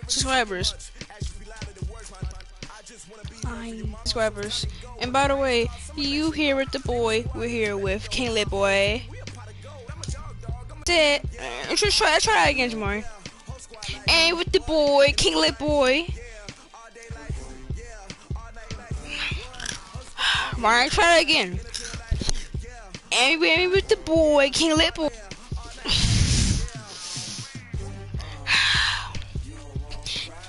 subscribers. 9 subscribers. And by the way, you here with the boy. We're here with King Lit Boy. That's it. Just try that again, Jamari. And with the boy, King Lit Boy. Alright, try that again. And with the boy, King Lit Boy.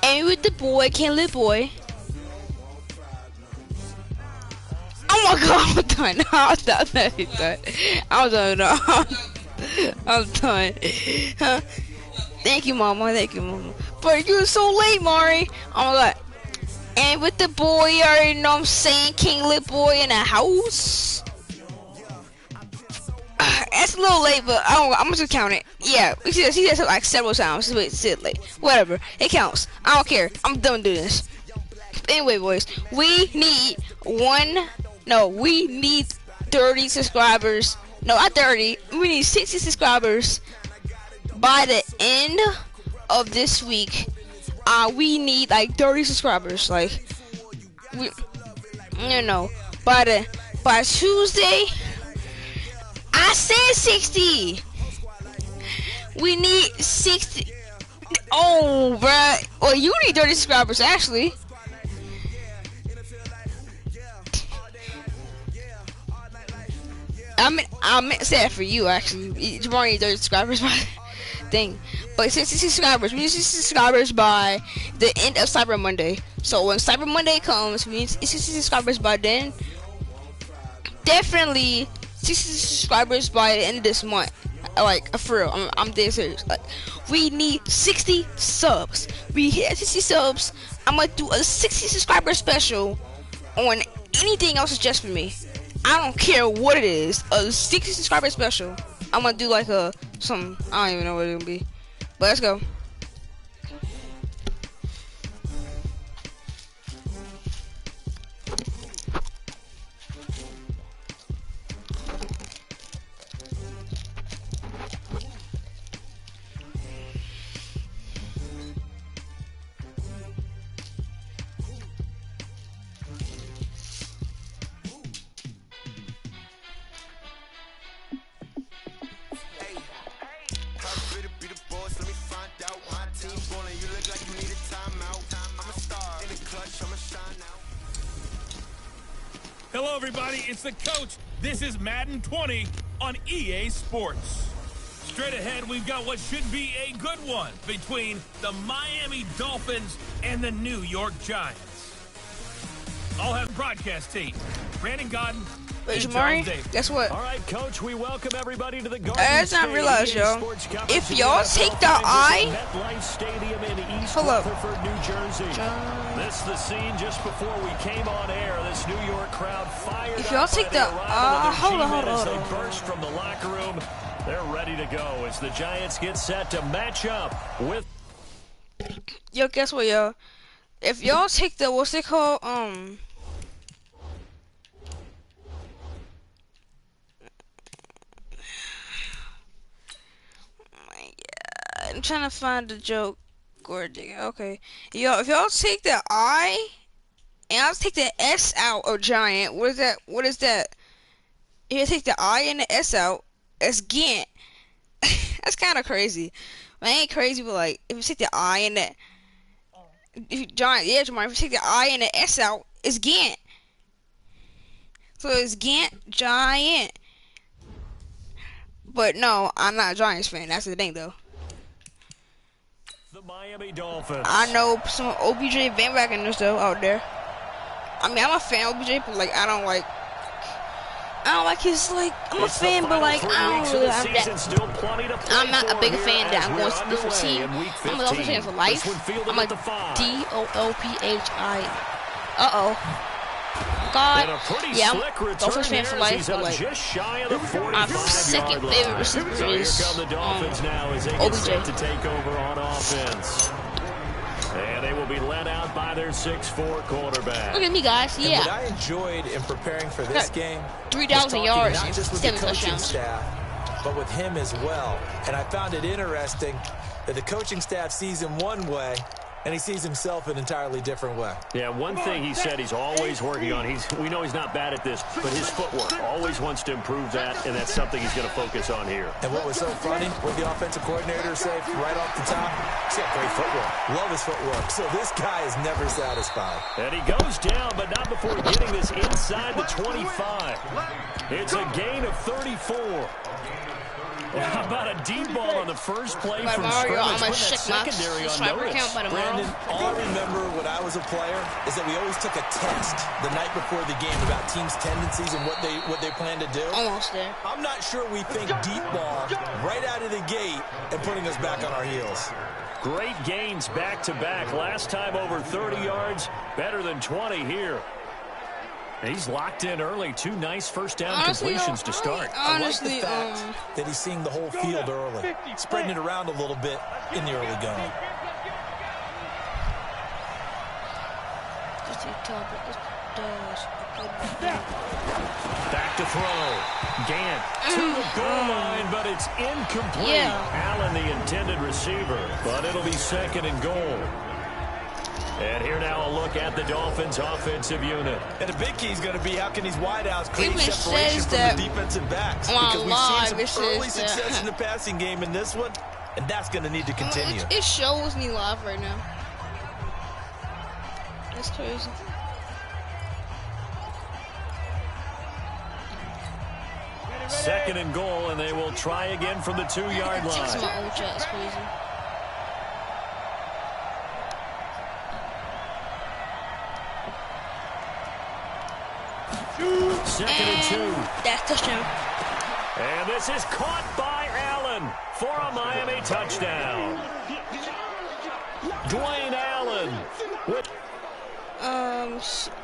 And with the boy, King Lit Boy. Oh my god, I'm done. I'm done. I'm done. Huh? Thank you, mama. But you're so late, Mari. Oh my god. And with the boy, you already know what I'm saying, King Lit Boy in the house. It's a little late, but I'm just count it. Yeah, he said it like several times. Wait, sit late. Whatever, it counts. I don't care. I'm done doing this. Anyway, boys, we need 30 subscribers. No, not 30. We need 60 subscribers by the end of this week. We need like 30 subscribers. Like, by Tuesday. I said 60. We need 60. Oh, bruh. Well, you need 30 subscribers, actually. I meant to say that for you, actually. You already need 30 subscribers by thing. But 60 subscribers. We need 60 subscribers by the end of Cyber Monday. So when Cyber Monday comes, we need 60 subscribers by then. Definitely 60 subscribers by the end of this month. Like, for real, I'm dead serious. Like, we need 60 subs. We hit 60 subs. I'm gonna do a 60 subscriber special on anything else is just for me. I don't care what it is. A 60 subscriber special. I'm gonna do like I don't even know what it's gonna be. But let's go. Hello everybody, it's the coach. This is Madden 20 on EA Sports. Straight ahead, we've got what should be a good one between the Miami Dolphins and the New York Giants. I'll have broadcast team. Brandon Godden. Wait, Jamari, guess what? All right, coach, we welcome everybody to the Garden As I realized, yo, if y'all take the eye, hold up. New Jersey. This is the scene just before we came on air. This New York crowd fired. If y'all take the hold on. They burst from the locker room. They're ready to go as the Giants get set to match up with. Yo, guess what, yo? If y'all take the what's it called, I'm trying to find the joke. Okay. Yo, if y'all take the I and I'll take the S out of giant, what is that? If you take the I and the S out, it's Gant. That's kind of crazy. Well, it ain't crazy, but like, if you take the I and the if you take the I and the S out, it's Gant. So it's Gant, Giant. But no, I'm not a Giants fan. That's the thing, though. The Miami Dolphins. I know some OBJ bandwagoners though out there. I mean, I'm a fan of OBJ, but like I don't like his like. I'm a fan, but like I don't really. I'm not a big fan that I'm going to different team. I'm a Dolphins fan for life. I'm a DOLPHI. God, yeah, I'm Dolphins fan for life, but like my second favorite receiver is OBJ. To take over on offense. And they will be led out by their 6'4" quarterback. Look at me, guys. Yeah. And what I enjoyed in preparing for this game, 3,000 yards, not just with the coaching staff, but with him as well. And I found it interesting that the coaching staff sees him one way, and he sees himself an entirely different way. Yeah, one thing he said he's always working on. We know he's not bad at this, but his footwork, always wants to improve that, and that's something he's going to focus on here. And what was so funny, what the offensive coordinator said right off the top, he's got great footwork. Love his footwork. So this guy is never satisfied. And he goes down, but not before getting this inside the 25. It's a gain of 34. How about a deep ball on the first play from scrimmage? I'm Put gonna that check my secondary on sniper notice. count by tomorrow. Brandon, all I remember when I was a player is that we always took a test the night before the game about teams' tendencies and what they plan to do. Almost there. I'm not sure we think deep ball right out of the gate and putting us back on our heels. Great gains back-to-back. Last time over 30 yards, better than 20 here. He's locked in early. 2 nice first down completions to start. Honestly, I like the fact that he's seeing the whole field early, spreading it around a little bit in the early going. Back to throw. Gant to the goal line, but it's incomplete. Yeah. Allen, the intended receiver, but it'll be 2nd and goal. And here now a look at the Dolphins' offensive unit. And the big key is going to be how can these wideouts create Even separation says from that the defensive backs. on Because we've live, seen some early it says success that. in the passing game in this one, and that's going to need to continue. It shows me live right now. That's crazy. Second and goal, and they will try again from the 2-yard That's line. my old chat. It's crazy. Second and 2. That's touchdown. And this is caught by Allen for a Miami touchdown. Dwayne Allen with...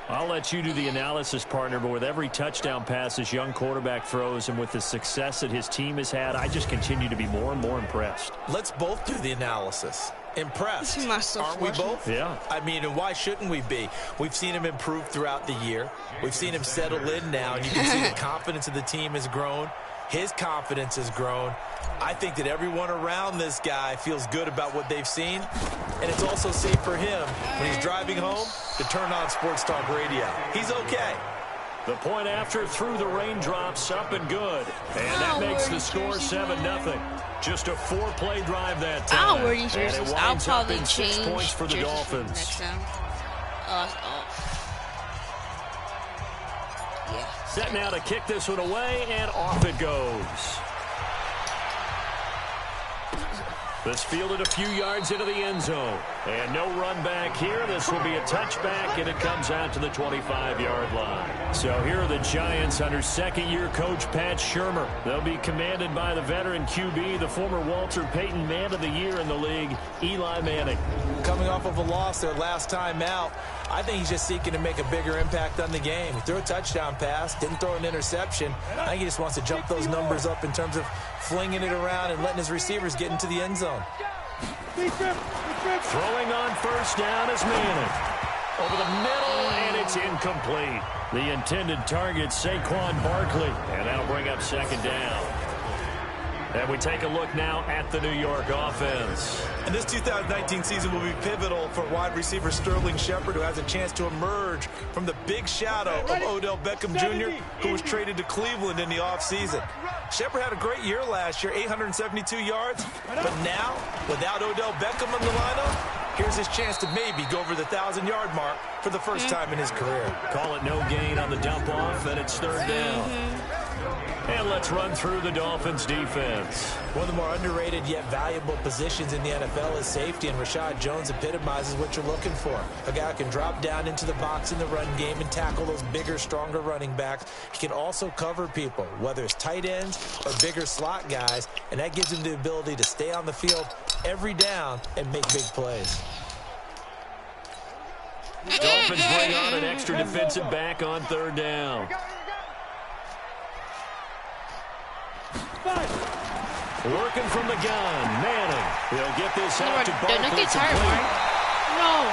I'll let you do the analysis, partner, but with every touchdown pass this young quarterback throws and with the success that his team has had, I just continue to be more and more impressed. Let's both do the analysis. Impressed. This is my stuff, Aren't we Russian. both? Yeah. I mean, and why shouldn't we be? We've seen him improve throughout the year. We've seen him settle in now, and you can see the confidence of the team has grown. His confidence has grown. I think that everyone around this guy feels good about what they've seen, and it's also safe for him when he's driving home to turn on Sports Talk Radio. He's okay. The point after through the raindrops, up and good. And that makes the score 7-0. Just a 4-play drive that time. I'll wear these And it jerseys. winds I'll up probably in 6 change points for the jerseys Dolphins. next time. Yeah. Set now to kick this one away, and off it goes. This fielded a few yards into the end zone. And no run back here. This will be a touchback, and it comes out to the 25-yard line. So here are the Giants under second-year coach Pat Shurmur. They'll be commanded by the veteran QB, the former Walter Payton Man of the Year in the league, Eli Manning. Coming off of a loss their last time out, I think he's just seeking to make a bigger impact on the game. He threw a touchdown pass, didn't throw an interception. I think he just wants to jump those numbers up in terms of flinging it around and letting his receivers get into the end zone. Throwing on first down is Manning. Over the middle, and it's incomplete. The intended target, Saquon Barkley. And that'll bring up second down. And we take a look now at the New York offense. And this 2019 season will be pivotal for wide receiver Sterling Shepard, who has a chance to emerge from the big shadow of Odell Beckham Jr., who was traded to Cleveland in the offseason. Shepard had a great year last year, 872 yards. But now, without Odell Beckham in the lineup, here's his chance to maybe go over the 1,000-yard mark for the first time in his career. Call it no gain on the dump off, and it's third down. And let's run through the Dolphins' defense. One of the more underrated yet valuable positions in the NFL is safety, and Rashad Jones epitomizes what you're looking for. A guy who can drop down into the box in the run game and tackle those bigger, stronger running backs. He can also cover people, whether it's tight ends or bigger slot guys, and that gives him the ability to stay on the field every down and make big plays. The Dolphins bring on an extra defensive back on third down. Working from the gun, Manning. He'll get this out to Barkley. No.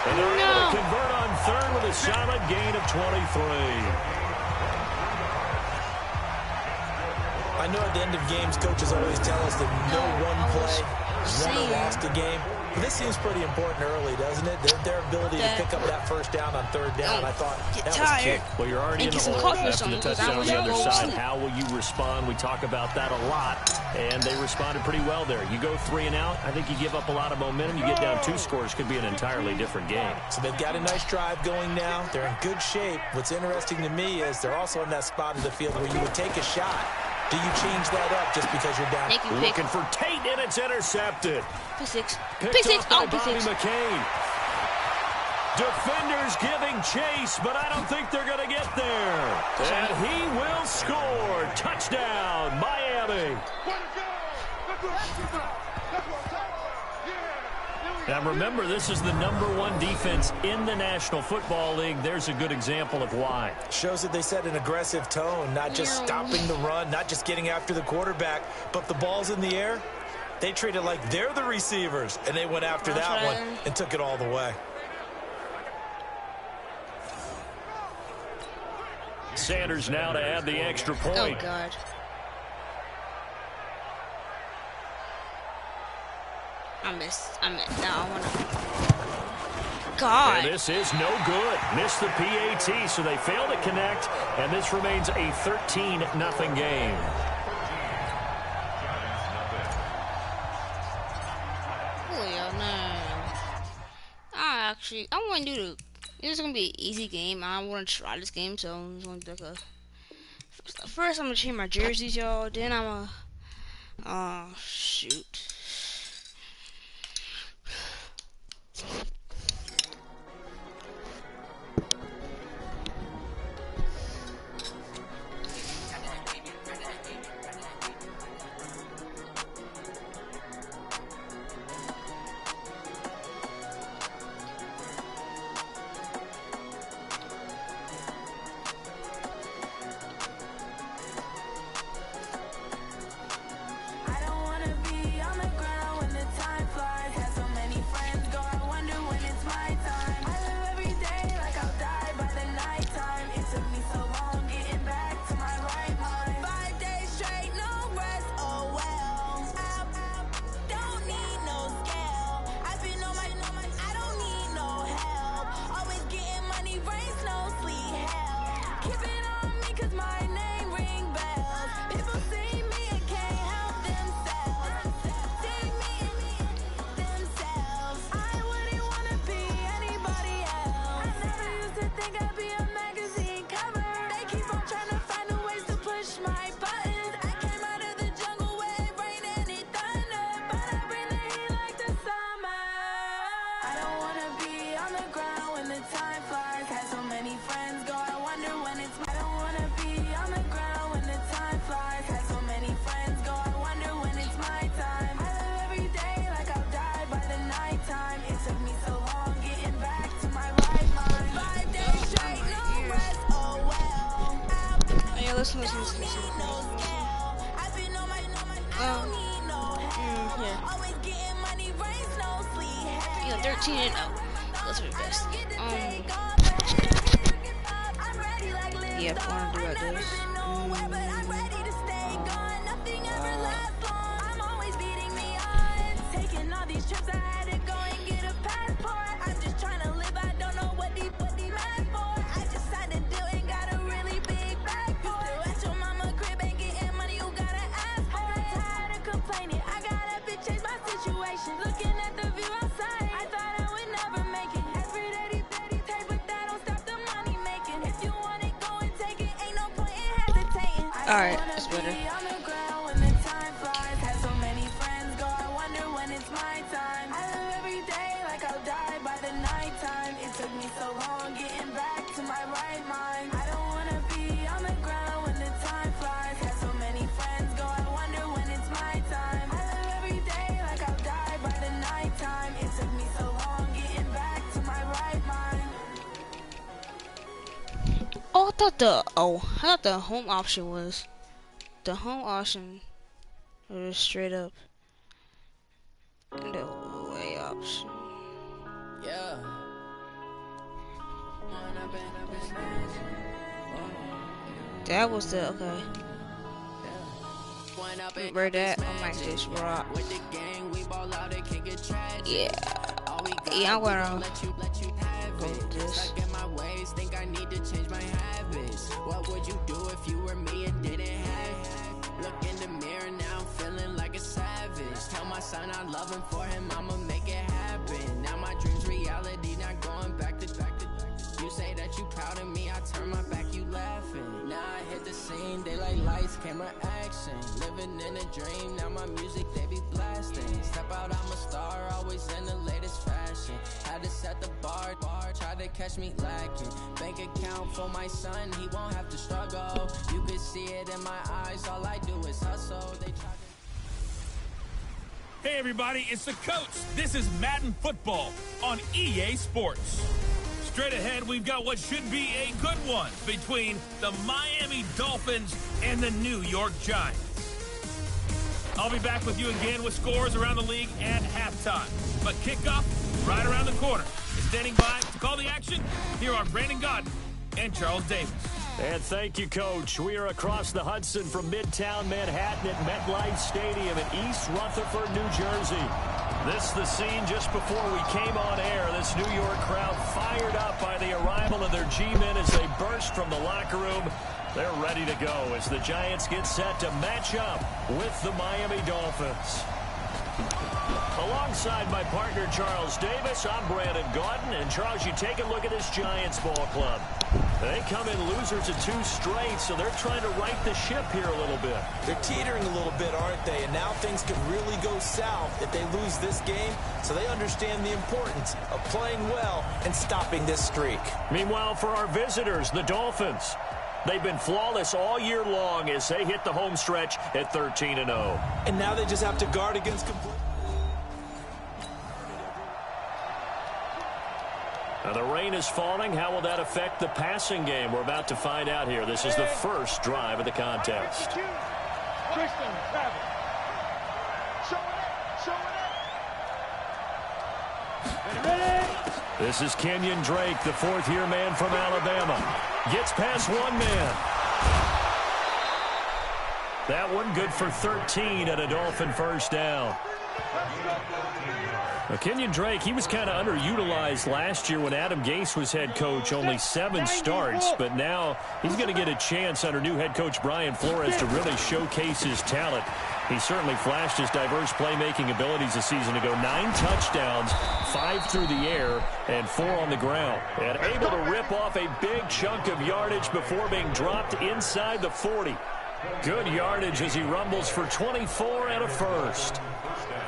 And they're able to convert on third with a solid gain of 23. I know at the end of games, coaches always tell us that no one play has won or lost a game. This seems pretty important early, doesn't it? Their ability to pick up that first down on third down, I thought that was key. Well, you're already in the hole after the touchdown on the other side. How will you respond? We talk about that a lot, and they responded pretty well there. You go 3 and out, I think you give up a lot of momentum. You get down 2 scores, could be an entirely different game. So they've got a nice drive going now. They're in good shape. What's interesting to me is they're also in that spot of the field where you would take a shot. Do you change that up just because you're down? Looking for Tate, and it's intercepted. Pick six. Picked off by Bobby McCain. Defenders giving chase, but I don't think they're going to get there. And he will score. Touchdown, Miami. Now remember, this is the #1 defense in the National Football League. There's a good example of why. Shows that they set an aggressive tone, not just stopping the run, not just getting after the quarterback, but if the ball's in the air, they treat it like they're the receivers, and they went after that one and took it all the way. Sanders now to add the extra point. Oh, God. I missed. No, I want to. God. And this is no good. Missed the PAT, so they fail to connect, and this remains a 13-0 game. I want to do this is gonna be an easy game. I want to try this game, so I'm just gonna do like a. First, I'm gonna change my jerseys, y'all. Then I'm gonna. Shoot. Listen. Yeah, 13-0. Those are the best. Yeah, I want to do like this. Alright, that's better. I thought the home option was the home option was straight up the way option. Yeah. That was the okay. Where that? I might just rock. Yeah. Yeah, I'm gonna go with this. Think I need to change my habits. What would you do if you were me and didn't have it? Look in the mirror now, I'm feeling like a savage. Tell my son I love him, for him I'ma make it happen. Now my dreams reality, not going back to back. You say that you proud of me, I turn my back, you laughing. Now I hit the scene, daylight lights, camera action. Living in a dream, now my music they be blasting. Step out, I'm a star, always in the latest fashion. Had to set the bar, tried to catch me lacking. Bank account for my son, he won't have to struggle. You could see it in my eyes, all I do is hustle. They try to... Hey everybody, it's the coach. This is Madden Football on EA Sports. Straight ahead, we've got what should be a good one between the Miami Dolphins and the New York Giants. I'll be back with you again with scores around the league at halftime. But kickoff right around the corner. And standing by to call the action, here are Brandon Godden and Charles Davis. And thank you, Coach. We are across the Hudson from Midtown Manhattan at MetLife Stadium in East Rutherford, New Jersey. This is the scene just before we came on air. This New York crowd fired up by the arrival of their G-men as they burst from the locker room. They're ready to go as the Giants get set to match up with the Miami Dolphins. Alongside my partner, Charles Davis, I'm Brandon Godden. And, Charles, you take a look at this Giants ball club. They come in losers of 2 straight, so they're trying to right the ship here a little bit. They're teetering a little bit, aren't they? And now things could really go south if they lose this game, so they understand the importance of playing well and stopping this streak. Meanwhile, for our visitors, the Dolphins, they've been flawless all year long as they hit the home stretch at 13-0. And now they just have to guard against complete. Now the rain is falling. How will that affect the passing game? We're about to find out here. This is the first drive of the contest. This is Kenyon Drake, the 4th-year man from Alabama. Gets past one man. That one good for 13 at a Dolphin first down. Now, Kenyon Drake, he was kind of underutilized last year when Adam Gase was head coach, only 7 starts, but now he's going to get a chance under new head coach Brian Flores to really showcase his talent. He certainly flashed his diverse playmaking abilities a season ago. 9 touchdowns, 5 through the air, and 4 on the ground. And able to rip off a big chunk of yardage before being dropped inside the 40. Good yardage as he rumbles for 24 and a first.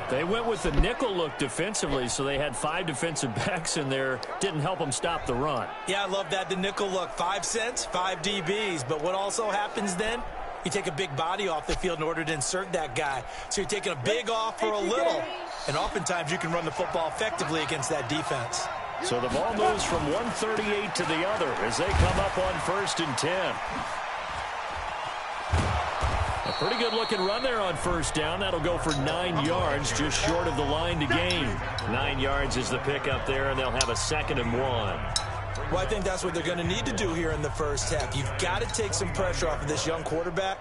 They went with the nickel look defensively, so they had 5 defensive backs in there. Didn't help them stop the run. Yeah, I love that, the nickel look. 5 cents, 5 DBs. But what also happens then? You take a big body off the field in order to insert that guy. So you're taking a big off for a little. And oftentimes you can run the football effectively against that defense. So the ball moves from 138 to the other as they come up on 1st and 10. A pretty good-looking run there on first down. That'll go for 9 yards, just short of the line to gain. 9 yards is the pickup there, and they'll have a 2nd and 1. Well, I think that's what they're going to need to do here in the first half. You've got to take some pressure off of this young quarterback,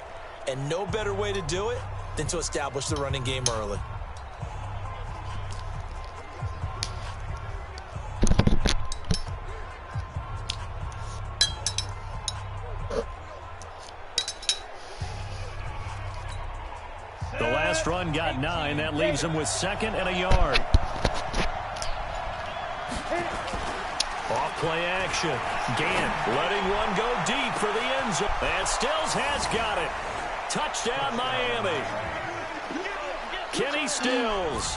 and no better way to do it than to establish the running game early. The last run got 9. That leaves them with 2nd and a yard. Off play action. Gant letting one go deep for the end zone. And Stills has got it. Touchdown, Miami. Kenny Stills.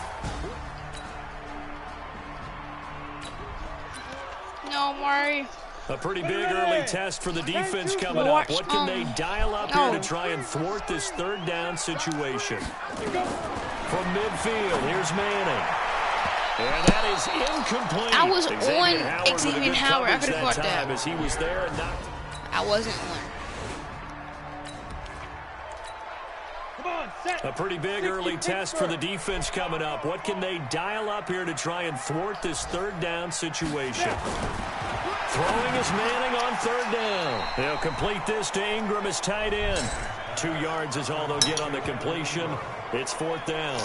No, Murray. A pretty big early test for the defense coming up. What can they dial up here to try and thwart this 3rd down situation? From midfield, here's Manning. And that is incomplete. I was on Xavier Howard. I could have caught that. As he was there and knocked. I wasn't on. A pretty big early test for the defense coming up. What can they dial up here to try and thwart this 3rd down situation? Throwing is Manning on 3rd down. They'll complete this to Ingram as tight end. 2 yards is all they'll get on the completion. It's 4th down.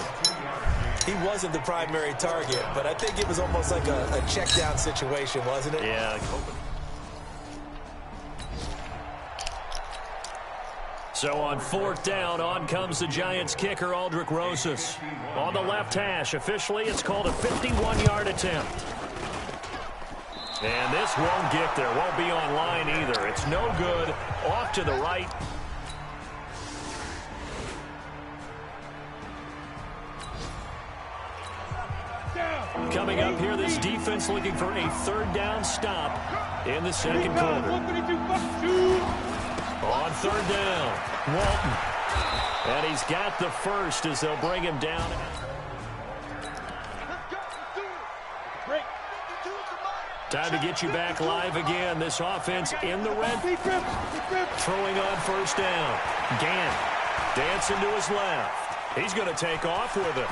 he wasn't the primary target, but I think it was almost like a check down situation, wasn't it? Yeah. So on 4th down, on comes the Giants kicker, Aldrich Rosas. On the left hash, officially it's called a 51-yard attempt. And this won't get there, won't be on line either. It's no good, off to the right. Coming up here, this defense looking for a 3rd down stop in the 2nd quarter. On 3rd down, Walton. And he's got the first as they'll bring him down. Time to get you back live again. This offense in the red. Throwing on 1st down. Gant dancing to his left. He's going to take off with it.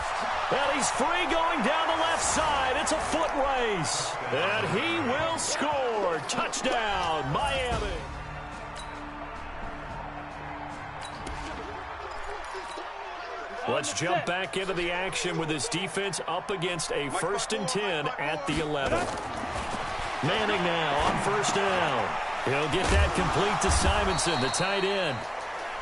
And he's free going down the left side. It's a foot race. And he will score. Touchdown, Miami. Let's jump back into the action with this defense up against a 1st and 10 at the 11. Manning now on 1st down. He'll get that complete to Simonson, the tight end.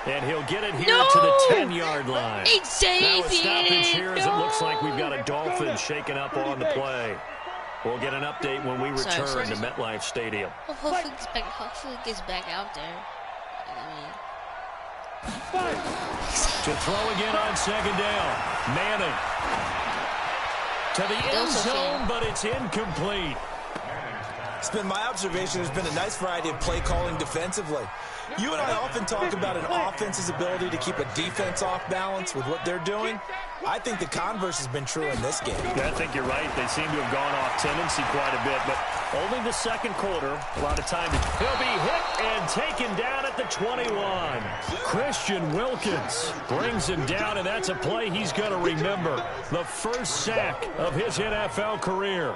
And he'll get it here to the 10-yard line. Now a stoppage here as it looks like we've got a Dolphin shaken up on the play. We'll get an update when we return to MetLife Stadium. Hopefully it gets back out there. To throw again on 2nd down. Manning. To the end zone, but it's incomplete. It's been my observation there's been a nice variety of play calling defensively. You and I often talk about an offense's ability to keep a defense off balance with what they're doing. I think the converse has been true in this game. I think you're right. They seem to have gone off tendency quite a bit, but only the 2nd quarter. A lot of time. He'll be hit and taken down at the 21. Christian Wilkins brings him down, and that's a play he's going to remember. The first sack of his NFL career.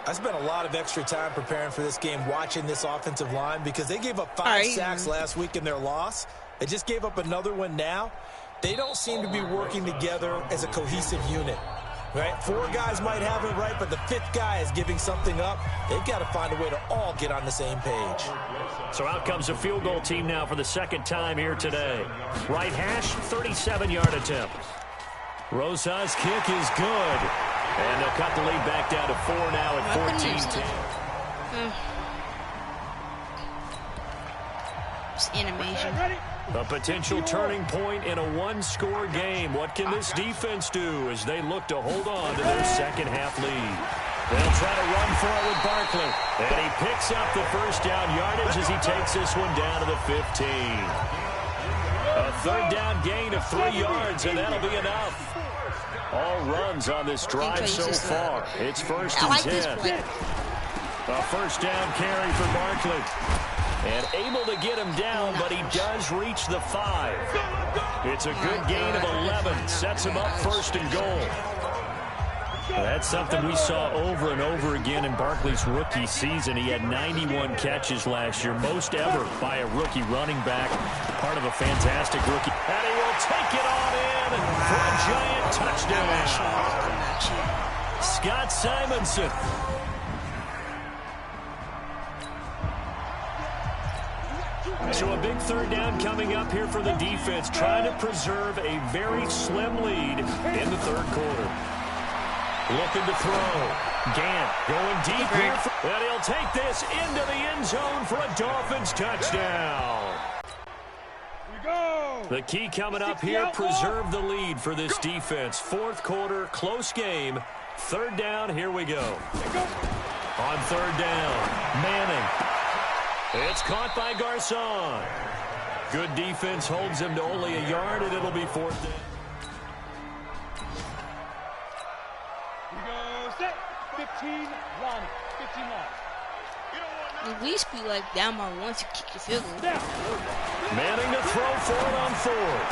I spent a lot of extra time preparing for this game watching this offensive line because they gave up 5 sacks last week in their loss. They just gave up another one now. They don't seem to be working together as a cohesive unit. Right? 4 guys might have it right, but the 5th guy is giving something up. They've got to find a way to all get on the same page. So out comes a field goal team now for the 2nd time here today. Right hash, 37-yard attempt. Rosas' kick is good. And they'll cut the lead back down to 4 now at 14-10. It's animation. A potential turning point in a 1-score game. What can this defense do as they look to hold on to their 2nd half lead? They'll try to run for it with Barkley. And he picks up the 1st down yardage as he takes this one down to the 15. A 3rd down gain of 3 yards, and that'll be enough. All runs on this drive so far. It's 1st and 10. A 1st down carry for Barkley. And able to get him down, but he does reach the 5. It's a good gain of 11. Sets him up 1st and goal. That's something we saw over and over again in Barkley's rookie season. He had 91 catches last year, most ever by a rookie running back. Part of a fantastic rookie. And he will take it on in for a giant touchdown. Scott Simonson. So a big 3rd down coming up here for the defense, trying to preserve a very slim lead in the 3rd quarter. Looking to throw. Gant going deep here. And he'll take this into the end zone for a Dolphins touchdown. The key coming up here, preserve the lead for this defense. 4th quarter, close game. 3rd down, here we go. On 3rd down, Manning. It's caught by Garcon. Good defense holds him to only a yard, and it'll be 4th down. Set. 15 line. 15 line. At least be like down by 1 to kick your field goal. Manning to throw for it on 4th.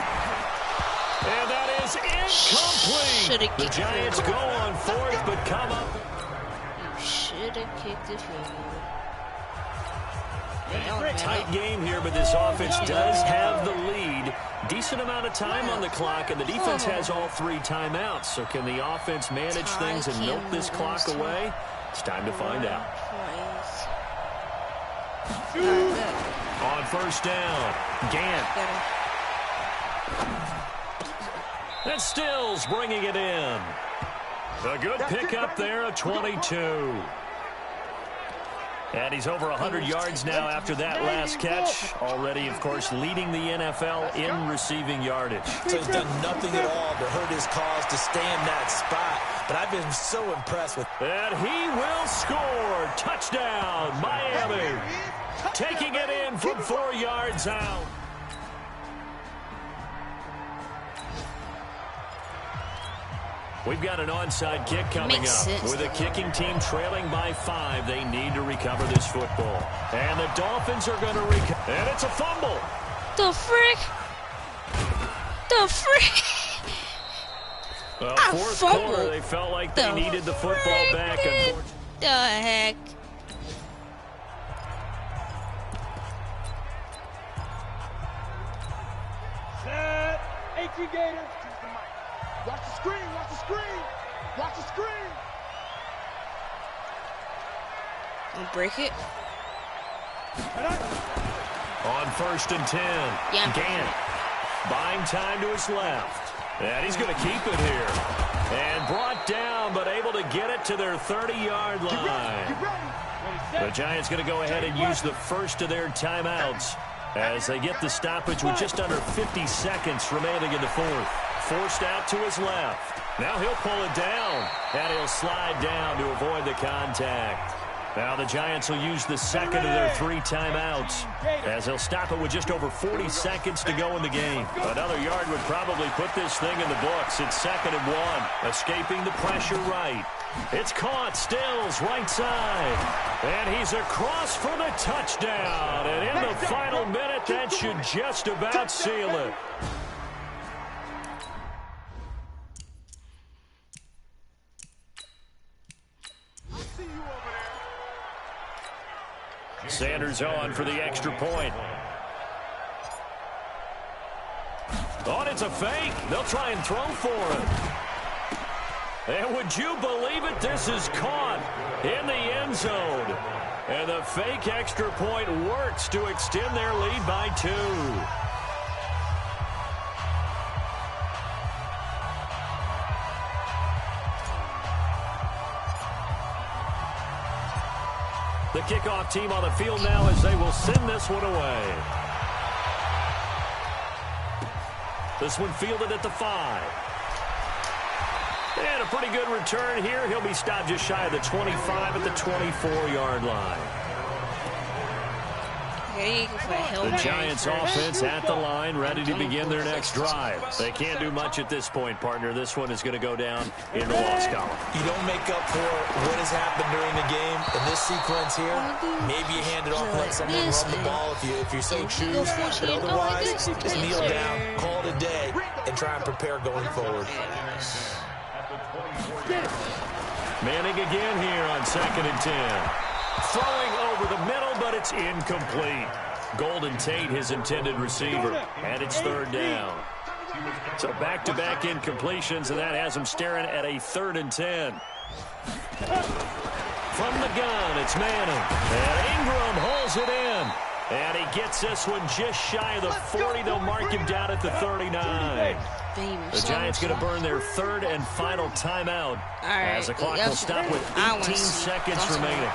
And that is incomplete. The Giants go on 4th, but come up. You should have kicked the field goal. Tight game here, but this offense does have the lead. Decent amount of time on the clock, and the defense has all 3 timeouts. So can the offense manage things and milk this clock away? It's time to find out. On first down, Gant. That's Stills bringing it in. A good pickup there, a 22. And he's over 100 yards now after that last catch. Already, of course, leading the NFL in receiving yardage. So he's done nothing at all to hurt his cause to stay in that spot. But I've been so impressed with. And he will score. Touchdown, Miami. Taking it in from 4 yards out. We've got an onside kick coming up. With a kicking team trailing by 5, they need to recover this football. And the Dolphins are going to recover. And it's a fumble. The frick? The frick? Well, fourth quarter, they felt like they needed the football back. The heck? Set. 18 Gators. Watch the screen, watch the screen, watch the screen. Break it. On first and 10. Yeah. Gant buying time to his left. And he's going to keep it here. And brought down, but able to get it to their 30-yard line. The Giants going to go ahead and use the first of their timeouts as they get the stoppage with just under 50 seconds remaining in the fourth. Forced out to his left. Now he'll pull it down, and he'll slide down to avoid the contact. Now the Giants will use the second of their 3 timeouts as they'll stop it with just over 40 seconds to go in the game. Another yard would probably put this thing in the books. It's 2nd and 1, escaping the pressure right. It's caught, Stills, right side. And he's across for the touchdown. And in the final minute, that should just about seal it. Sanders on for the extra point. Oh, it's a fake. They'll try and throw for it. And would you believe it? This is caught in the end zone. And the fake extra point works to extend their lead by 2. The kickoff team on the field now as they will send this one away. This one fielded at the 5. And a pretty good return here. He'll be stopped just shy of the 25 at the 24-yard line. The Giants offense at the line, ready to begin their next drive. They can't do much at this point, partner. This one is going to go down in the loss column. You don't make up for what has happened during the game in this sequence here. Maybe you hand it off and let someone run the ball if you so choose. But otherwise, just kneel down, call it a day, and try and prepare going forward. Manning again here on 2nd and 10. Throwing over the middle, but it's incomplete. Golden Tate, his intended receiver, and it's 3rd down. So back-to-back incompletions, and that has him staring at a 3rd and 10. From the gun, it's Manning. And Ingram holds it in. And he gets this one just shy of the 40. They'll mark him down at the 39. The Giants going to burn their 3rd and final timeout as the clock will stop with 18 seconds remaining.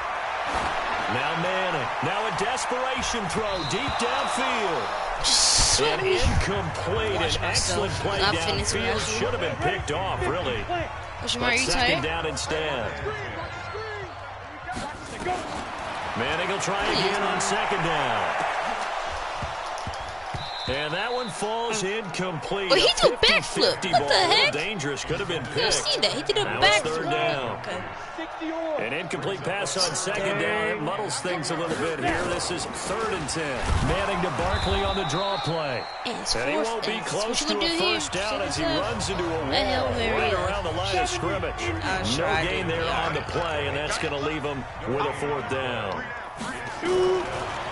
Now Manning. Now a desperation throw deep downfield. And incomplete. An excellent play downfield. Should have been picked off, really. But 2nd down instead. Manning will try again on 2nd down. And that one falls incomplete. Well, he did a backflip. What the heck? Dangerous. Could have been picked. See that? He did a now backflip. 3rd down. Okay. An incomplete pass on 2nd down. It muddles things a little bit here. This is 3rd and 10. Manning to Barkley on the draw play. And he won't be close to a first down as he runs into a wall right around the line of scrimmage. No gain there on the play, and that's going to leave him with a 4th down.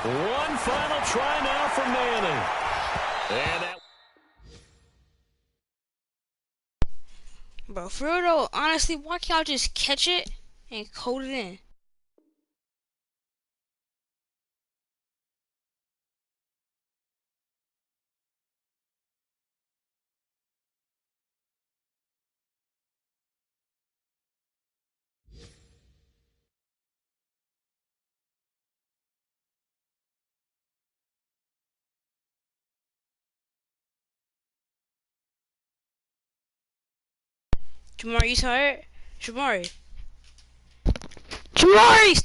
One final try now for Manning. And that... Bro, for real though, honestly, why can't I just catch it and code it in? Jamari, you tired? Jamari. Jamari,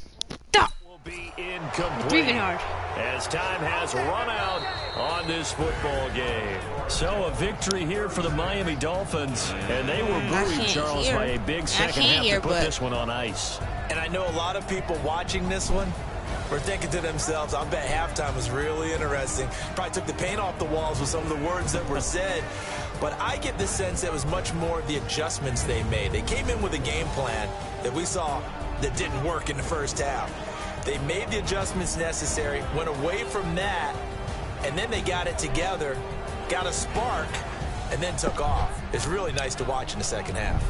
stop! will be You're incomplete breathing hard. as time has run out on this football game. So a victory here for the Miami Dolphins, and they were buoyed, Charles, by a big second half to put this one on ice. And I know a lot of people watching this one were thinking to themselves, I bet halftime was really interesting. Probably took the paint off the walls with some of the words that were said. But I get the sense it was much more of the adjustments they made. They came in with a game plan that we saw that didn't work in the first half. They made the adjustments necessary, went away from that, and then they got it together, got a spark, and then took off. It's really nice to watch in the second half.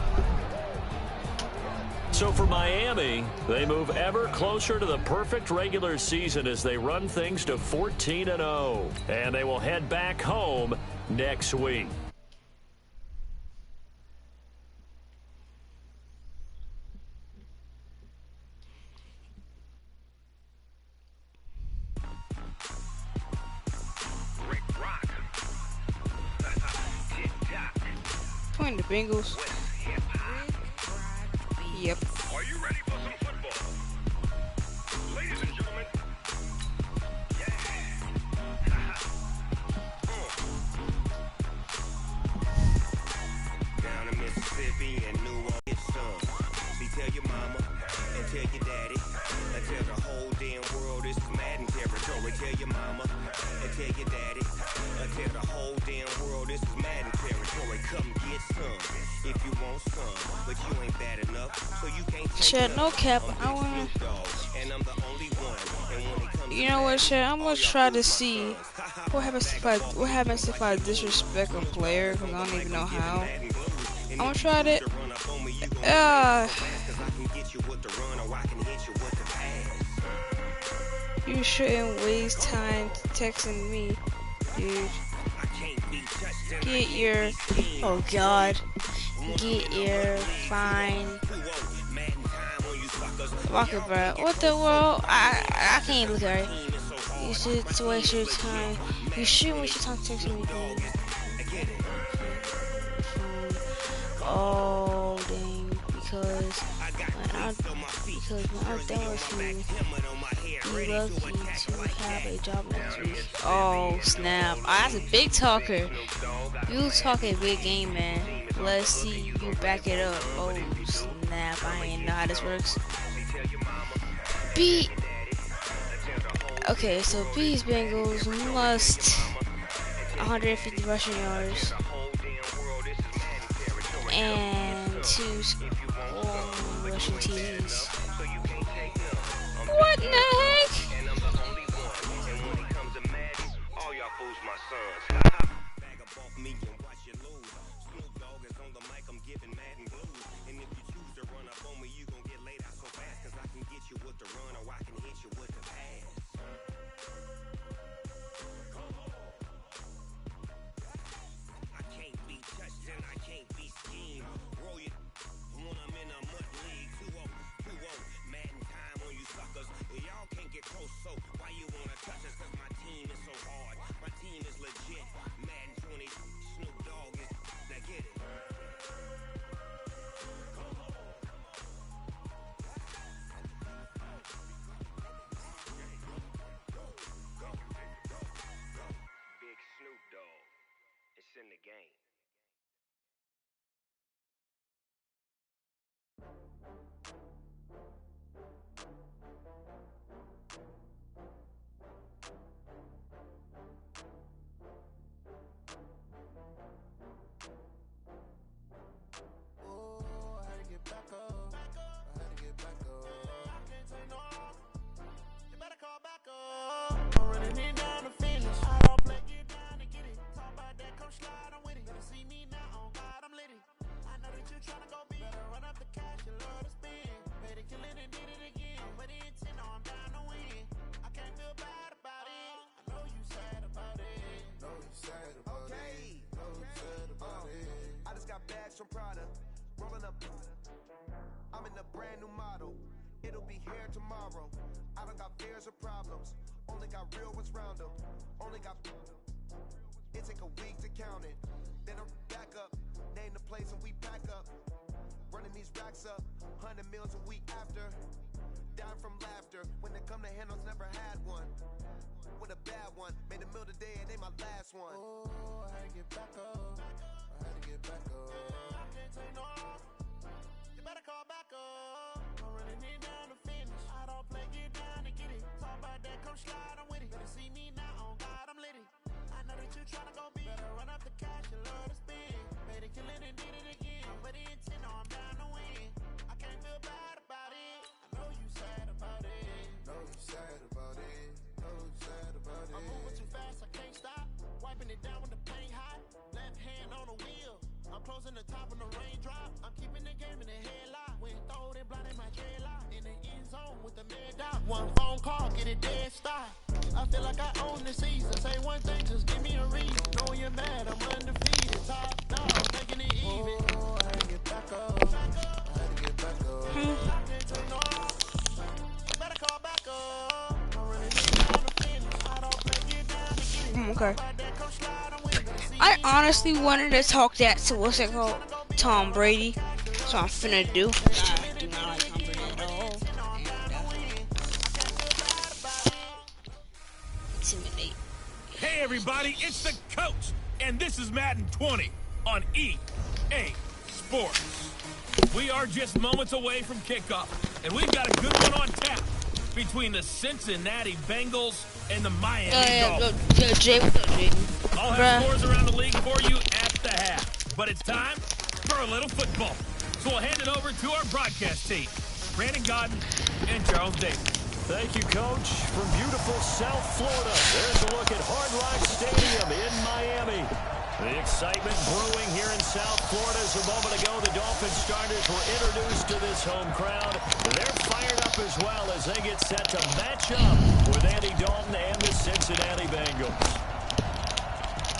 So for Miami, they move ever closer to the perfect regular season as they run things to 14-0. And they will head back home next week. Point the Bengals. Yep. Are you ready for some football? Ladies and gentlemen. Down in Mississippi and New Orleans, son. See, tell your mama and tell your daddy and tell the whole damn world this is Madden territory. Tell your mama and tell your daddy and tell the whole damn world this is Madden territory. Come get some if you want some, but you ain't bad enough, so you can't take Chad, no cap. I wanna. and I'm the only one. And when it comes You know what, Chad? I'm gonna try to see what happens if I disrespect a player because I don't even know how. I'm gonna try it. You shouldn't waste time texting me, dude. Get your, oh god, get your fine. Rocket, bro. What the world? I can't look at it. You should waste your time. You shouldn't waste your time texting me, dude. Oh dang, because when I'm done with you, you're lucky to have a job next week. Oh snap! That's a big talker. You talk a big game, man. Let's see you back it up. Oh snap! I ain't know how this works. B. Okay, so B's Bengals must 150 rushing yards and 2 rushing TDs. What in the heck? Prada, rolling up. I'm in a brand new model. It'll be here tomorrow. I don't got fears or problems. Only got real ones round them. Only got. It take a week to count it. Then I'm back up. Name the place and we pack up. Running these racks up. 100 meals a week after. Down from laughter. When they come to handles, never had one. With a bad one. Made a meal today and they my last one. Oh, I had to get back up. I had to get back up. I can't take no loss. You better call back up. I'm running it down to finish. I don't play, get down to get it. Talk about that, come slide, I'm with it. Better see me now, on God, I'm lit it. I know that you tryna go big. Better run up the cash, you love to spend. Made it, kill it, and did it again. But the intent, no, I'm down to win. I can't feel bad about it. I know you sad about it. Know you sad about it. Know you sad about it. I'm moving too fast, I can't stop. Wiping it down with the paint hot. Left hand on the wheel. I'm closing the top when the raindrop. I'm keeping the game in the headlock. When throwed and blinded my dreadlock. In the end zone with the mad dot. One phone call, get it dead stop. I feel like I own the season. Say one thing, just give me a reason. Know you're mad, I'm undefeated. Top dog, making it even. Oh, I had to get back up. I had to get back up. I can't take no loss. Better call back up. I'm running it down to finish. I don't play, get down to get it. Okay. I honestly wanted to talk that to what's it called? Tom Brady. So I'm finna do. I do not like Tom Brady at all. Intimidate. Hey everybody, it's the coach, and this is Madden 20 on EA Sports. We are just moments away from kickoff, and we've got a good one on tap between the Cincinnati Bengals and the Miami Dolphins. Jay, what's up, Jaden? I'll have scores around the league for you at the half, but it's time for a little football. So we'll hand it over to our broadcast team, Brandon Godden and Charles Davis. Thank you, Coach. From beautiful South Florida, there's a look at Hard Rock Stadium in Miami. The excitement brewing here in South Florida. As a moment ago, the Dolphins starters were introduced to this home crowd. They're fired up as well as they get set to match up with Andy Dalton and the Cincinnati Bengals.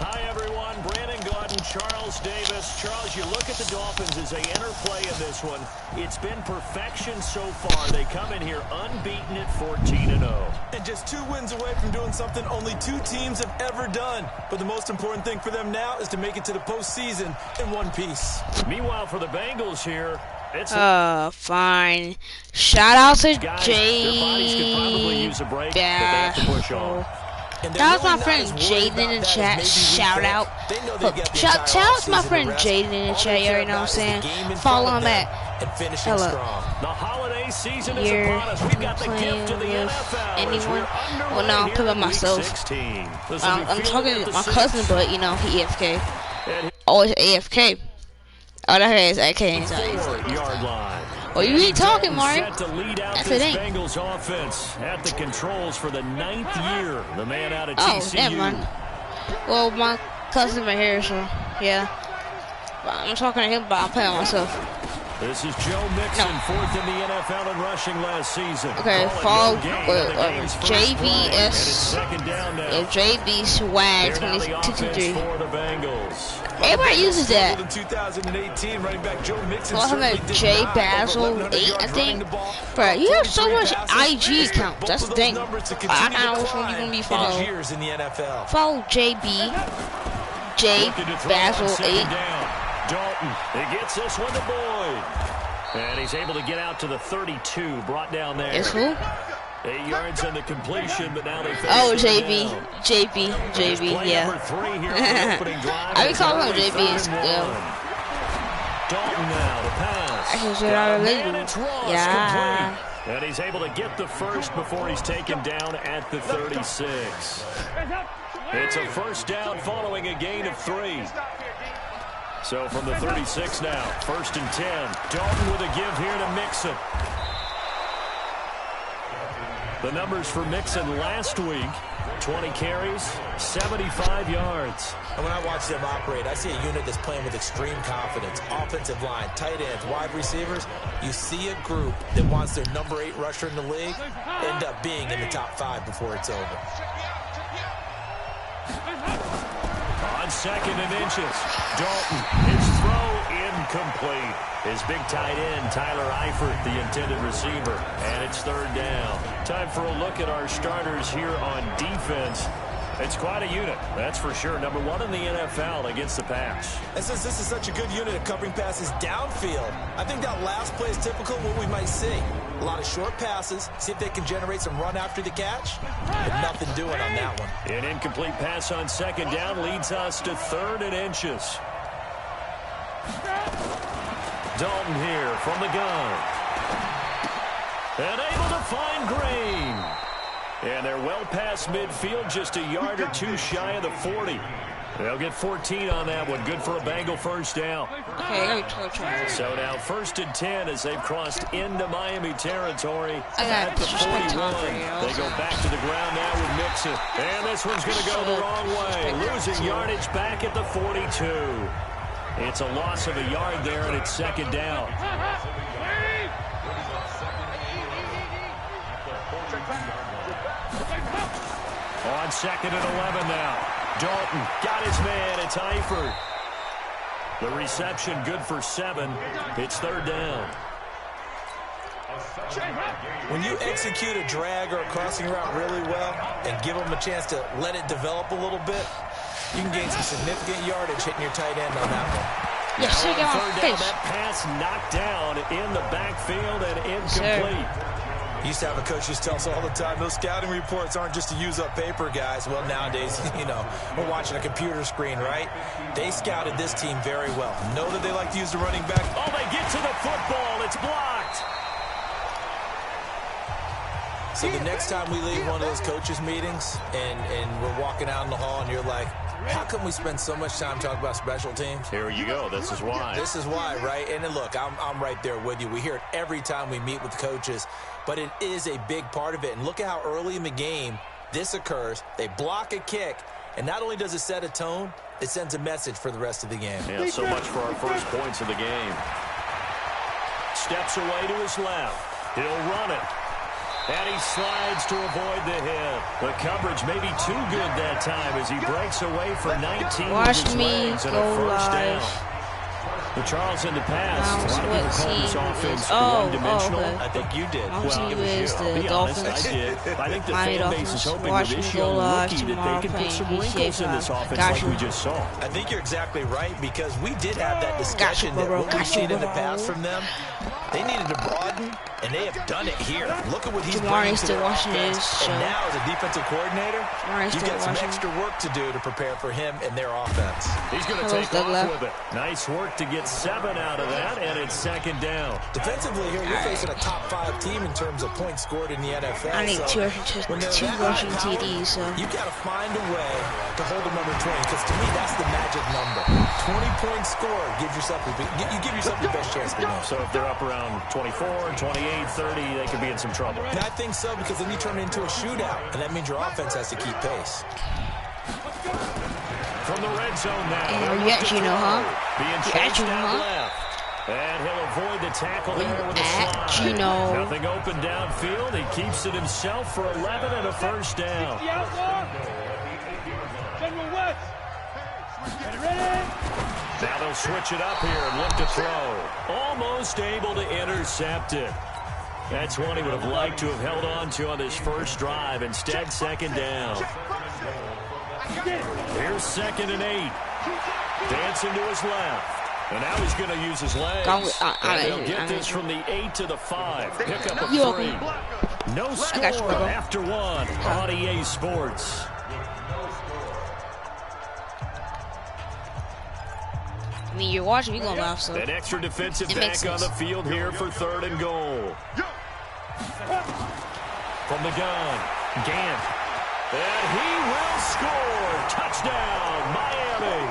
Hi, everyone. Brandon Godden, Charles Davis. Charles, you look at the Dolphins as they interplay in this one. It's been perfection so far. They come in here unbeaten at 14-0. And just 2 wins away from doing something only 2 teams have ever done. But the most important thing for them now is to make it to the postseason in one piece. Meanwhile, for the Bengals here, it's fine. Shout out to guys, their bodies could probably use a break, but they have to push on. That was my friend Jaden in chat. Shout out. Shout out to my friend Jaden in the chat. You already know what I'm saying. Follow him at. Hello. The holiday season is upon us. We've got the gift of the NFL. Anyone? Well, no, I'm picking up myself. I'm talking to my cousin, but you know he AFK. Always AFK. Oh, that is AK. 4-yard line. Oh, you ain't talking, Mario. Set to lead out That's this it. Bengals offense at the controls for the 9th year. The man out of Oh, TCU. never mind. Well, my cousin right here, so yeah. But I'm talking to him, but I'm playing myself. This is Joe Mixon, No. 4th in the NFL in rushing last season. Okay, Call it follow no gain on the game's first play, and it's JBS. second down now. JB Swag Here now the offense 2223. for the Bengals. Everybody uses that. In 2018, running back Joe Mixon Well, I'm certainly at did J not Basil over 1,100 8, I yards think. running the ball. Bro, you have so 43 much passes. IG accounts. That's the Both of thing. those numbers to I continue don't know to which one you're climb gonna be in his following. years in the NFL. Follow JB J Looking to throw on Basil second 8. down. Dalton, he gets this one to Boyd. And he's able to get out to the 32, brought down there. Is who? 8 yards on the completion, but now they face Oh, second JB. down. JB. Here's JB, play yeah. number 3 here for the opening drive. I be It's calling him only JB. 3rd and 1. Dalton now to pass. I should say Got a that man, later. it's Ross, Yeah. complete. And he's able to get the first before he's taken down at the 36. It's a first down following a gain of 3. So from the 36 now, 1st and 10. Dalton with a give here to Mixon. The numbers for Mixon last week, 20 carries, 75 yards. And when I watch them operate, I see a unit that's playing with extreme confidence. Offensive line, tight ends, wide receivers. You see a group that wants their number 8 rusher in the league end up being in the top 5 before it's over. On 2nd and inches, Dalton, his throw incomplete. His big tight end, Tyler Eifert, the intended receiver. And it's third down. Time for a look at our starters here on defense. It's quite a unit, that's for sure. Number one in the NFL against the pass. And since this is such a good unit of covering passes downfield, I think that last play is typical of what we might see. A lot of short passes, see if they can generate some run after the catch. But nothing doing on that one. An incomplete pass on second down leads us to 3rd and inches. Dalton here from the gun. And able to find Green. And they're well past midfield, just a yard or two shy of the 40. They'll get 14 on that one. Good for a Bengal first down. Okay, So now 1st and 10 as they've crossed into Miami territory I got at the 41. They go back to the ground now with Mixon. And this one's going to go the wrong way. Losing yardage back at the 42. It's a loss of a yard there, and it's 2nd down. On 2nd and 11 now. Dalton got his man. It's Eifert. The reception good for 7. It's 3rd down. When you execute a drag or a crossing route really well and give them a chance to let it develop a little bit, you can gain some significant yardage hitting your tight end on that one. Yes, sir, Third down, that pass knocked down in the backfield and incomplete. Used to have a coach used to tell us all the time, those scouting reports aren't just to use up paper, guys. Well, nowadays, we're watching a computer screen, right? They scouted this team very well. Know that they like to use the running back. Oh, they get to the football. It's blocked. So the next time we leave one of those coaches meetings and we're walking out in the hall and you're like, how come we spend so much time talking about special teams? Here you go. This is why. This is why, right? And then look, I'm right there with you. We hear it every time we meet with coaches, but it is a big part of it. And look at how early in the game this occurs. They block a kick, and not only does it set a tone, it sends a message for the rest of the game. Yeah, so much for our first points of the game. Steps away to his left. He'll run it. And he slides to avoid the hit. The coverage may be too good that time as he breaks away for 19 Watch with his me legs and go a first live. down. The Charles in the past, a lot of people call this offense Oh, one-dimensional. okay. I think you did. My Well, team it was is you. I'll the be honest, Dolphins. I did. I think the Miami fan base is Dolphins. hoping Watch with me this go young live rookie that tomorrow they can put some playing wrinkles in this GTA offense Got like you. we just saw. I think you're exactly right because we did have that discussion that what we've seen in the past from them, they needed to broaden, and they have done it here. Lock at what he's bringing to still their watching offense. his show. And now as a defensive coordinator, Jamari's you've still got some watching. extra work to do to prepare for him and their offense. He's going to Hello, take Douglas. off with it. Nice work to get 7 out of that, and it's 2nd down. Defensively here, you're facing a top 5 team in terms of points scored in the NFL. I need so two when they're rushing that high TDs. So. you got to find a way to hold them under 20 because to me that's the magic number. 20 points scored gives yourself you give yourself the best chance to win. So if they're up around 24, 28, 30, they could be in some trouble. And I think so because then you turn it into a shootout, and that means your offense has to keep pace. From the red zone now. And you actually know, huh? Being You chased actually out know, huh? left. And he'll avoid the tackle there with a Actually slide. know. Nothing open downfield. He keeps it himself for 11 and a first down. General West. Ready? Now they'll switch it up here and look to throw. Almost able to intercept it. That's one he would have liked to have held on to on his first drive. Instead, 2nd down. Here's 2nd and 8. Dancing to his left. And now he's going to use his legs. And he'll get this from the 8 to the 5. Pick up a 3. No score after 1 on EA Sports. I mean, you're watching me go live, so. An extra defensive It back makes on the sense. field here for 3rd and goal. From the gun, Gant. And he will score. Touchdown, Miami.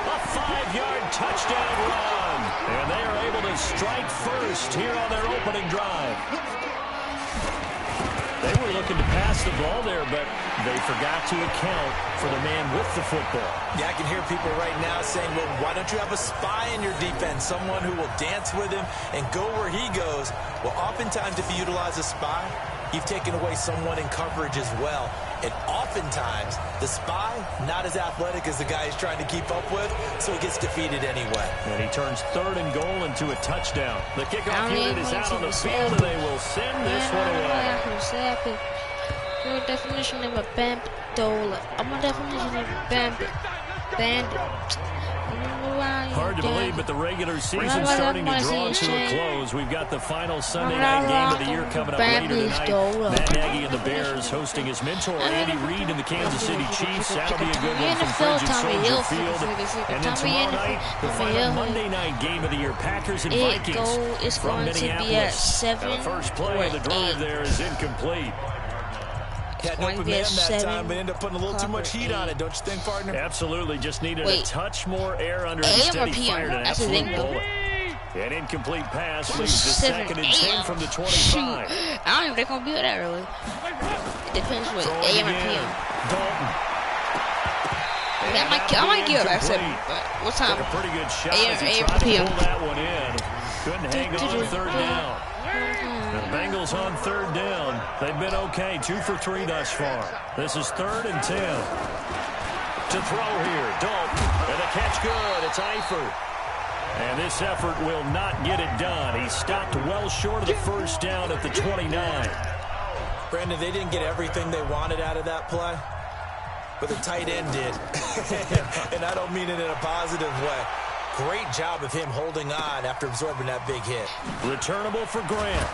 A 5-yard touchdown run. And they are able to strike first here on their opening drive. They were looking to pass the ball there, but they forgot to account for the man with the football. Yeah, I can hear people right now saying, well, why don't you have a spy in your defense, someone who will dance with him and go where he goes? Well, oftentimes if you utilize a spy, you've taken away someone in coverage as well. And oftentimes, the spy, not as athletic as the guy he's trying to keep up with, so he gets defeated anyway. And he turns 3rd and goal into a touchdown. The kickoff unit is out on the field, and they will send this one away. Your definition of a bandola. I'm a definition of a bandit. Hard to believe, but the regular season starting to draw to a close. We've got the final Sunday night game of the year coming up later tonight. Matt Nagy and the Bears hosting his mentor, Andy Reid, and the Kansas City Chiefs. That'll be a good one from Frigid Soldier Field. And then tomorrow night, the final Monday night game of the year, Packers and Vikings from Minneapolis. And the first play of the drive there is incomplete. Had an open man that time, but ended up putting a little too much heat on it, don't you think, partner? Absolutely, just needed a touch more air under it. Instead, he fired an absolute bullet. An incomplete pass leaves the 2nd and 10 from the 25. Shoot. I don't even think I'm gonna be that early. It depends what AM or PM. Dalton. I might give up at 7, but what time? Took a pretty good shot AM, as he AM tried to PM. pull that one in. Couldn't hang on 3rd down. The Bengals on 3rd down. They've been okay, 2 for 3 thus far. This is 3rd and 10. To throw here, Dalton. And the catch good. It's Eifert. And this effort will not get it done. He stopped well short of the first down at the 29. Brandon, they didn't get everything they wanted out of that play, but the tight end did. And I don't mean it in a positive way. Great job of him holding on after absorbing that big hit. Returnable for Grant.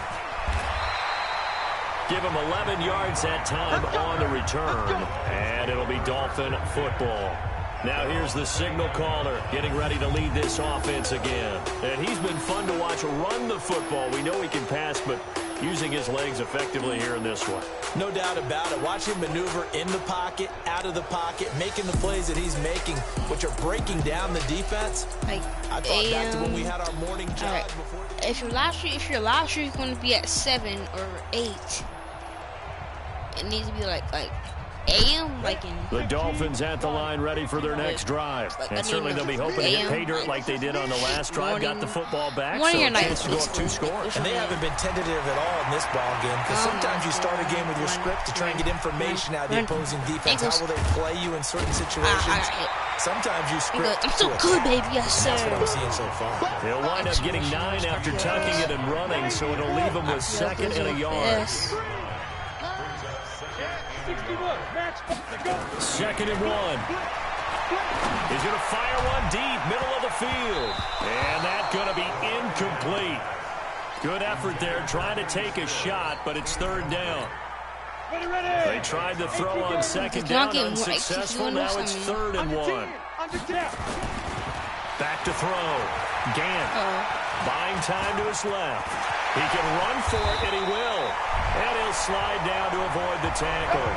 Give him 11 yards that time on the return. And it'll be Dolphin football. Now here's the signal caller getting ready to lead this offense again. And he's been fun to watch run the football. We know he can pass, but using his legs effectively here in this one. No doubt about it. Watch him maneuver in the pocket, out of the pocket, making the plays that he's making, which are breaking down the defense. I thought back to when we had our morning jog. Right. If your live stream is going to be at 7 or 8, it needs to be like AM, like in the Dolphins at the line ready for their next drive. And certainly they'll be hoping to hit pay dirt like they did on the last drive. Got the football back, so a chance to go up 2 scores. And they haven't been tentative at all in this ball game, because sometimes you start a game with your script to try and get information out of the opposing defense. How will they play you in certain situations? Sometimes you script. I'm so good, baby. Yes, sir. That's what I'm seeing so far. They'll wind up getting 9 after tucking it and running, so it'll leave them with 2nd and a yard. Yes. 2nd and 1. He's going to fire one deep, middle of the field. And that's going to be incomplete. Good effort there, trying to take a shot, but it's 3rd down. They tried to throw on 2nd down, unsuccessful. Now it's 3rd and 1. Back to throw. Gant buying time to his left. He can run for it, and he will. And he'll slide down to avoid the tackle.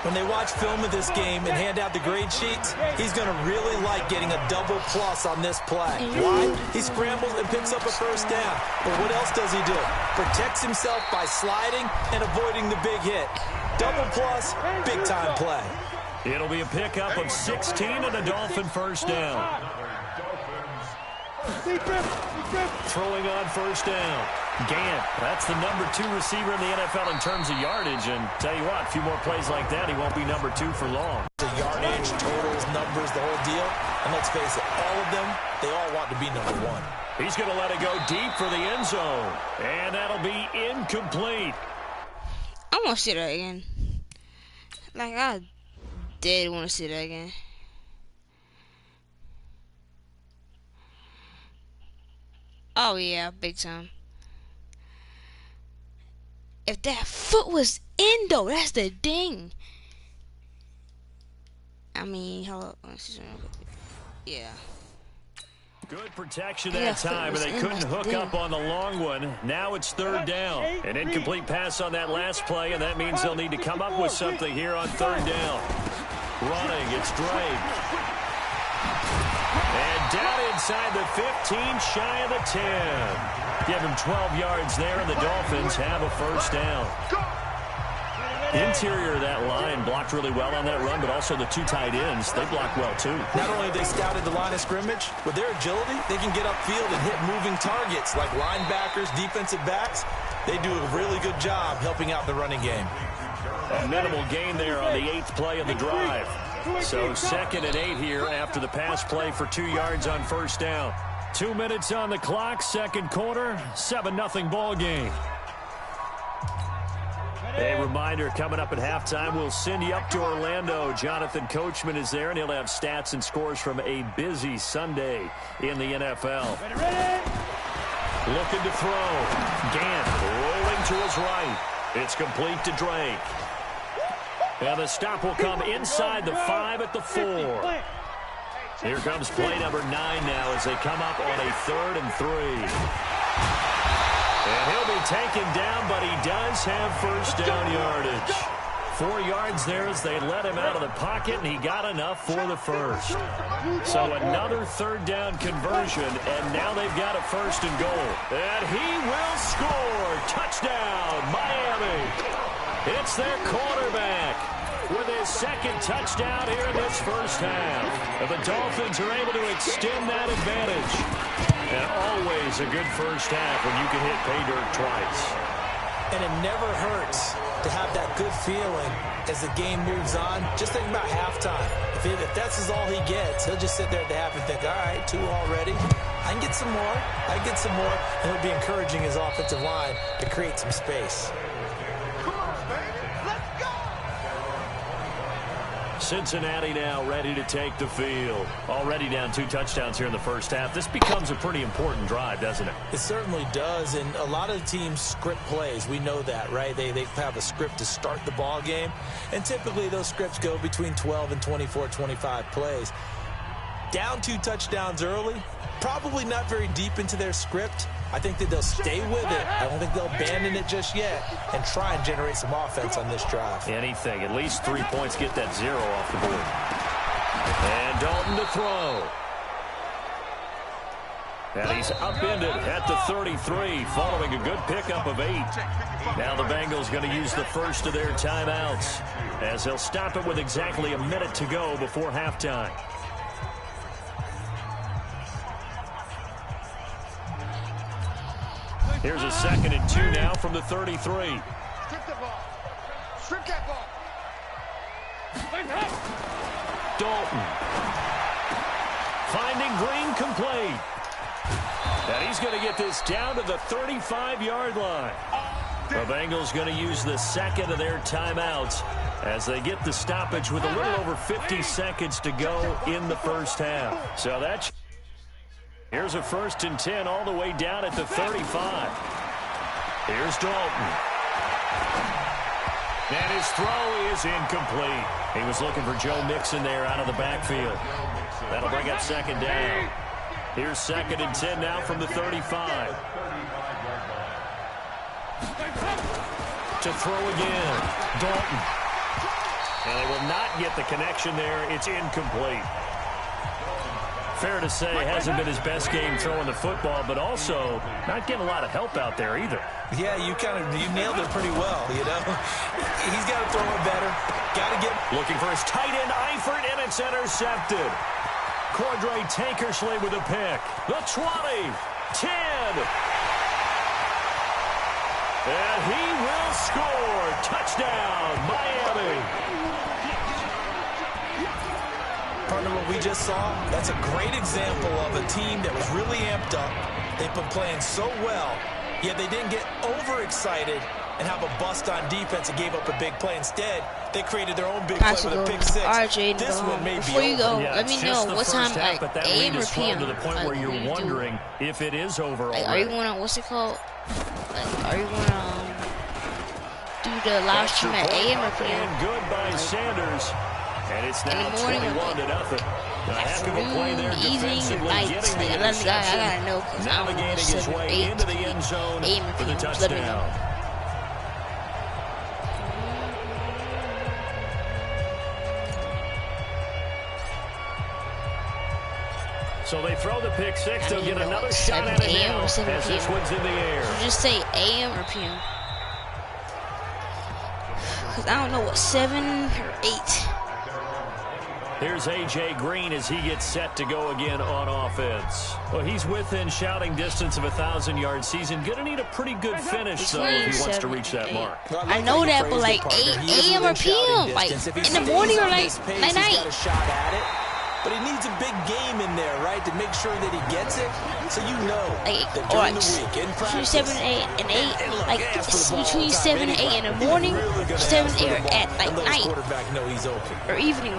When they watch film of this game and hand out the grade sheets, he's going to really like getting a double plus on this play. Why? He scrambles and picks up a first down. But what else does he do? Protects himself by sliding and avoiding the big hit. Double plus, big time play. It'll be a pickup of 16 and a Dolphin first down. Throwing on first down. Gant, that's the number 2 receiver in the NFL in terms of yardage. And tell you what, a few more plays like that, he won't be number 2 for long. The yardage, totals, numbers, the whole deal. And let's face it, all of them, they all want to be number 1. He's going to let it go deep for the end zone. And that'll be incomplete. I want to see that again. Like, I did want to see that again. Oh, yeah, big time. If that foot was in, though, that's the thing. I mean, hold up. Yeah. Good protection that time, and they couldn't hook up on the long one. Now it's 3rd down. An incomplete pass on that last play, and that means they'll need to come up with something here on 3rd down. Running, it's Drake. And down inside the 15, shy of the 10. Give him 12 yards there, and the Dolphins have a first down. Interior of that line blocked really well on that run, but also the two tight ends, they blocked well too. Not only have they scouted the line of scrimmage, with their agility, they can get upfield and hit moving targets like linebackers, defensive backs. They do a really good job helping out the running game. A minimal gain there on the 8th play of the drive. So 2nd and 8 here after the pass play for 2 yards on first down. 2 minutes on the clock, second quarter, 7-0 ball game. A reminder coming up at halftime, we'll send you up to Orlando. Jonathan Coachman is there, and he'll have stats and scores from a busy Sunday in the NFL. Looking to throw. Gant rolling to his right. It's complete to Drake. And the stop will come inside the 5 at the 4. Here comes play number 9 now as they come up on a 3rd and 3. And he'll be taken down, but he does have first down yardage. 4 yards there as they let him out of the pocket, and he got enough for the first. So another 3rd down conversion, and now they've got a 1st and goal. And he will score. Touchdown, Miami. It's their quarterback with his 2nd touchdown here in this first half. And the Dolphins are able to extend that advantage. And always a good first half when you can hit pay dirt twice. And it never hurts to have that good feeling as the game moves on. Just think about halftime. If that's all he gets, he'll just sit there at the half and think, all right, 2 already. I can get some more. I can get some more. And he'll be encouraging his offensive line to create some space. Cincinnati now ready to take the field. Already down 2 touchdowns here in the first half. This becomes a pretty important drive, doesn't it? It certainly does, and a lot of teams script plays. We know that, right? They have a script to start the ball game, and typically those scripts go between 12 and 24, 25 plays. Down 2 touchdowns early, probably not very deep into their script. I think that they'll stay with it. I don't think they'll abandon it just yet and try and generate some offense on this drive. Anything. At least 3 points, get that 0 off the board. And Dalton to throw. And he's upended at the 33 following a good pickup of 8. Now the Bengals going to use the first of their timeouts as they'll stop it with exactly a minute to go before halftime. Here's a 2nd and 2 now from the 33. Strip the ball. Strip that ball. Dalton. Finding Green complete. And he's going to get this down to the 35-yard line. The Bengals going to use the 2nd of their timeouts as they get the stoppage with a little over 50 seconds to go in the first half. So that's... Here's a 1st and 10 all the way down at the 35. Here's Dalton. And his throw is incomplete. He was looking for Joe Mixon there out of the backfield. That'll bring up 2nd down. Here's 2nd and 10 now from the 35. To throw again. Dalton. And they will not get the connection there. It's incomplete. Fair to say, hasn't been his best game throwing the football, but also not getting a lot of help out there either. Yeah, you nailed it pretty well, you know. He's got to throw it better. Got to get... Looking for his tight end, Eifert, and it's intercepted. Cordray Tankersley with a pick. The 20, 10. And he will score. Touchdown, Miami. Partner, what we just saw, that's a great example of a team that was really amped up. They've been playing so well, yet they didn't get overexcited and have a bust on defense and gave up a big play. Instead, they created their own big play with a pick 6. All right, Jaden, this one may before be you go, yeah, let me know what time, half, like, that AM or PM? to the point where you're wondering if it is over already. Are you gonna, what's it called? Like, are you gonna do the live stream at AM or PM? And good by Sanders. And it's now 21-0. A heck of a play there defensively, getting the interception, I gotta know, navigating his way into the end zone for the touchdown. So they throw the pick 6. They'll get another shot at it now as this one's in the air. So just say AM or PM. Because I don't know what, 7 or 8. Here's A.J. Green as he gets set to go again on offense. Well, he's within shouting distance of a 1,000-yard season. Going to need a pretty good finish, though, if he wants to reach that mark. Well, I know that, but like 8 a.m. or p.m., like in the morning or like night. But he needs a big game in there, right, to make sure that he gets it. So you know like, that during the week, in between practice, 7 and 8, like between 7 and 8 in the morning, 7 and 8 at like night or evening.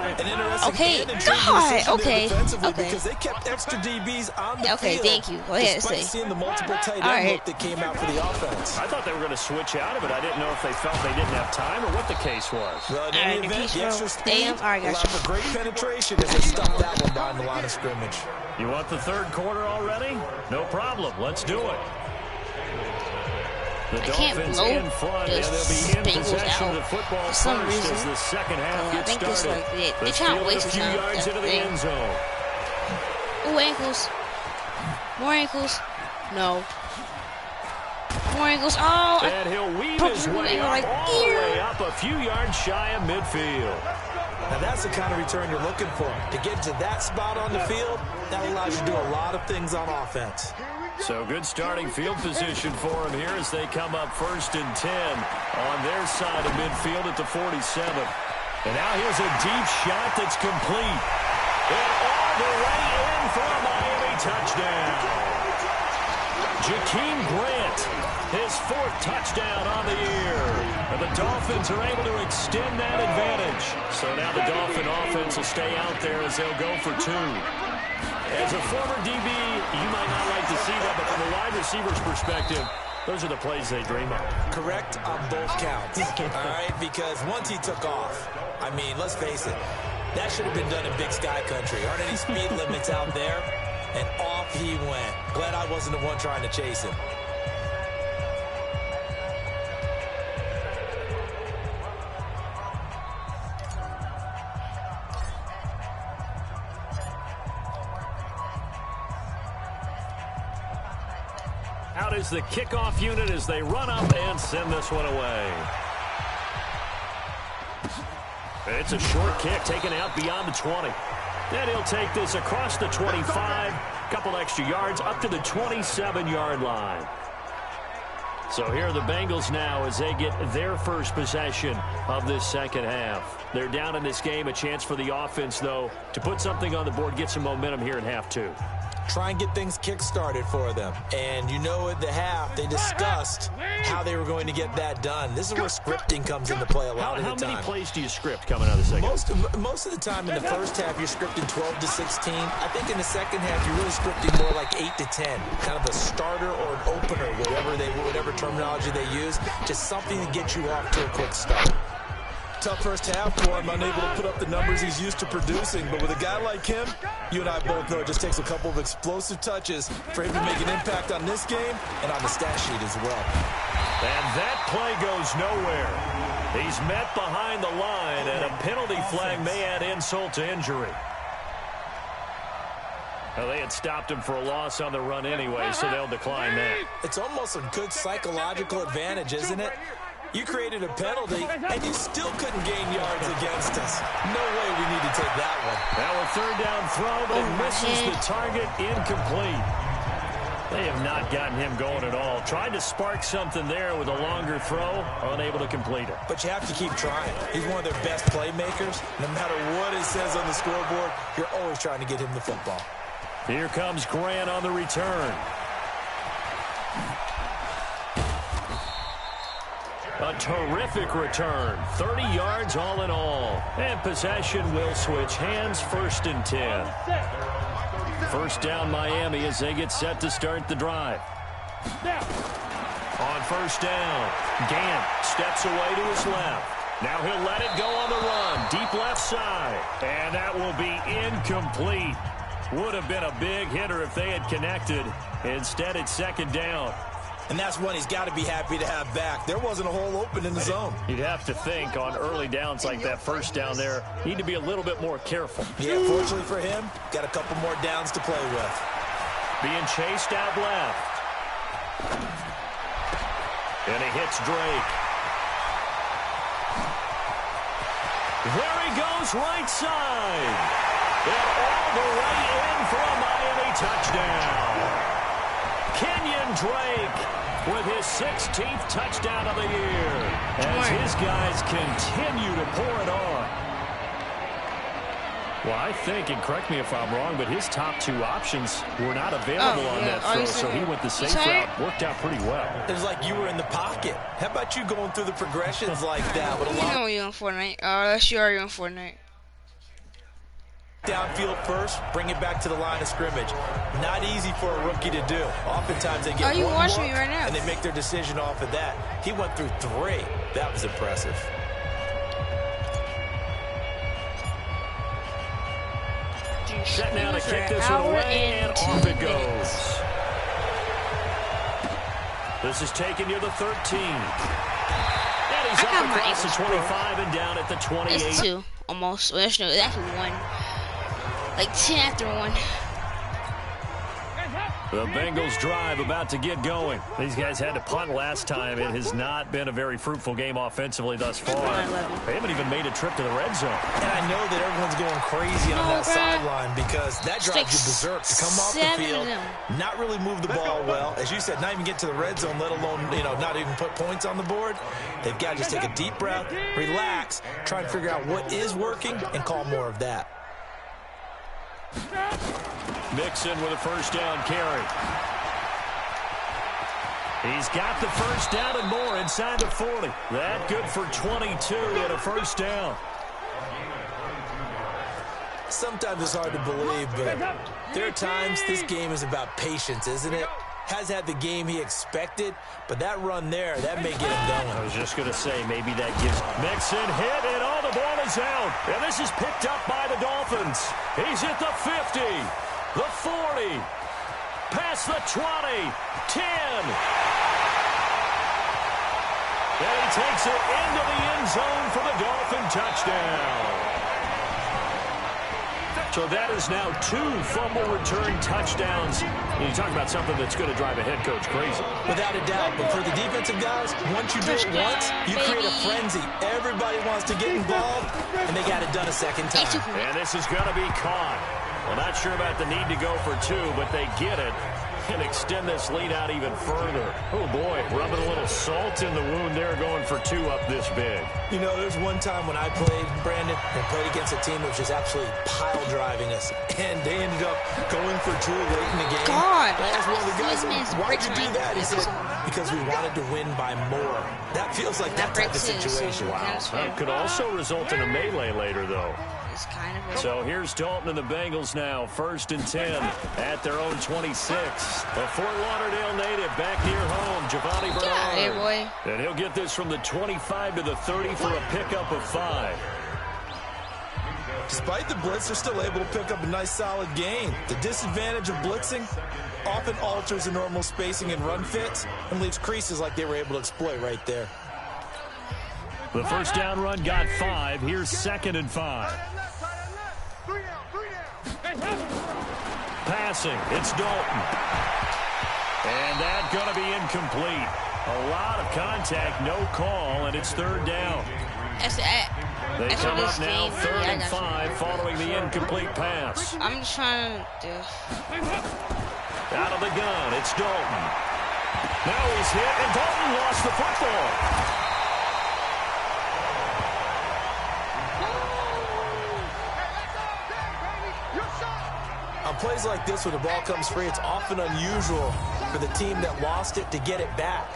Okay, God, okay. Because they kept extra DBs on the field. Thank you. Go ahead, despite seeing the multiple tight end look that came out for the offense. I thought they were going to switch out of it. I didn't know if they felt they didn't have time or what the case was. Well, in any event, the extra speed allowed for great penetration as they stopped that one behind the line of scrimmage. You want the third quarter already? No problem. Let's do it. The Dolphins in front, and they'll be in possession of the football first as the second half gets started. They're trying to waste a few yards into the end zone. Ooh, ankles. More ankles. No. More ankles. Oh. And he'll weave his way up, all the way up a few yards shy of midfield. Now that's the kind of return you're looking for. To get to that spot on the field, that allows you to do a lot of things on offense. So good starting field position for him here as they come up 1st and 10 on their side of midfield at the 47. And now here's a deep shot that's complete. And all the way in for a Miami touchdown. Jakeem Grant, his 4th touchdown on the year. And the Dolphins are able to extend that advantage. So now the Dolphin offense will stay out there as they'll go for 2. As a former DB, you might not like to see that, but from a wide receiver's perspective, those are the plays they dream of. Correct on both counts. All right, because once he took off, I mean, let's face it, that should have been done in Big Sky Country. Aren't any speed limits out there? And off he went. Glad I wasn't the one trying to chase him. Out is the kickoff unit as they run up and send this one away. It's a short kick taken out beyond the 20. Then he'll take this across the 25, couple extra yards up to the 27-yard line. So here are the Bengals now as they get their first possession of this second half. They're down in this game. A chance for the offense, though, to put something on the board, get some momentum here in half 2. Try and get things kick-started for them. And you know at the half, they discussed how they were going to get that done. This is where scripting comes into play a lot of the time. How many plays do you script coming out of the second half? Most of the time in the first half, you're scripting 12 to 16. I think in the second half, you're really scripting more like 8 to 10. Kind of a starter or an opener, whatever terminology they use. Just something to get you off to a quick start. Tough first half for him, unable to put up the numbers he's used to producing. But with a guy like him, you and I both know it just takes a couple of explosive touches for him to make an impact on this game and on the stat sheet as well. And that play goes nowhere. He's met behind the line, and a penalty flag may add insult to injury. Well, they had stopped him for a loss on the run anyway, so they'll decline that. It's almost a good psychological advantage, isn't it? You created a penalty, and you still couldn't gain yards against us. No way we need to take that one. Now a 3rd down throw, but it misses the target, incomplete. They have not gotten him going at all. Tried to spark something there with a longer throw, unable to complete it. But you have to keep trying. He's one of their best playmakers. No matter what it says on the scoreboard, you're always trying to get him the football. Here comes Grant on the return. A terrific return. 30 yards all in all. And possession will switch hands, 1st and 10. First down Miami as they get set to start the drive. On 1st down, Gant steps away to his left. Now he'll let it go on the run. Deep left side. And that will be incomplete. Would have been a big hitter if they had connected. Instead, it's 2nd down. And that's one he's got to be happy to have back. There wasn't a hole open in the zone. You'd have to think on early downs like that 1st down there, need to be a little bit more careful. Yeah, fortunately for him, got a couple more downs to play with. Being chased out left. And he hits Drake. There he goes, right side. And all the way in for a Miami touchdown. Kenyon Drake with his 16th touchdown of the year as his guys continue to pour it on. Well, I think, and correct me if I'm wrong, but his top two options were not available on that throw, so he went the safe route. Worked out pretty well. It was like you were in the pocket. How about you going through the progressions like that? With a lot know you're on Fortnite. Unless you are on Fortnite. Downfield first, bring it back to the line of scrimmage. Not easy for a rookie to do. Oftentimes they get one look, right now? and they make their decision off of that. He went through 3. That was impressive. Set now to kick this one away, and off it goes. This is taken near the 13. And he's up across the 25 and down at the 28. It's 2, almost. Well, it's actually 1. Like 10 after 1. The Bengals drive about to get going. These guys had to punt last time. It has not been a very fruitful game offensively thus far. They haven't even made a trip to the red zone. And I know that everyone's going crazy on that sideline because that drives you berserk to come off the field, not really move the ball well. As you said, not even get to the red zone, let alone, not even put points on the board. They've got to just take a deep breath, relax, try and figure out what is working, and call more of that. Mixon with a first down carry. He's got the first down and more inside the 40. That good for 22 and a first down. Sometimes it's hard to believe, but there are times this game is about patience, isn't it? Has had the game he expected, but that run there, that may get him going. I was just going to say, maybe that gives Mixon hit, and all the ball is out. And this is picked up by the Dolphins. He's at the 50, the 40, past the 20, 10. And he takes it into the end zone for the Dolphin touchdown. So that is now 2 fumble return touchdowns. And you talk about something that's going to drive a head coach crazy. Without a doubt. But for the defensive guys, once you do it once, you create a frenzy. Everybody wants to get involved, and they got it done a second time. And this is going to be caught. Well, not sure about the need to go for 2, but they get it and extend this lead out even further. Oh, boy, rubbing a little salt in the wound there, going for 2 up this big. There's one time when I played, Brandon, and played against a team that was just absolutely pile driving us, and they ended up going for 2 late in the game. God, I asked one of the guys, why'd you do that? He said, because we wanted to win by more. That feels like that type of situation. Wow. That could also result in a melee later, though. So here's Dalton and the Bengals now, 1st and 10 at their own 26. A Fort Lauderdale native back near home, Giovanni Bernard. Hey, boy. And he'll get this from the 25 to the 30 for a pickup of 5. Despite the blitz, they're still able to pick up a nice solid gain. The disadvantage of blitzing often alters the normal spacing and run fits and leaves creases like they were able to exploit right there. The first down run got 5. Here's 2nd and 5. Passing, it's Dalton. And that's going to be incomplete. A lot of contact, no call, and it's 3rd down. They come up now 3rd and 5 following the incomplete pass. I'm just trying to Out of the gun, it's Dalton. Now he's hit, and Dalton lost the football. On plays like this, when the ball comes free, it's often unusual for the team that lost it to get it back.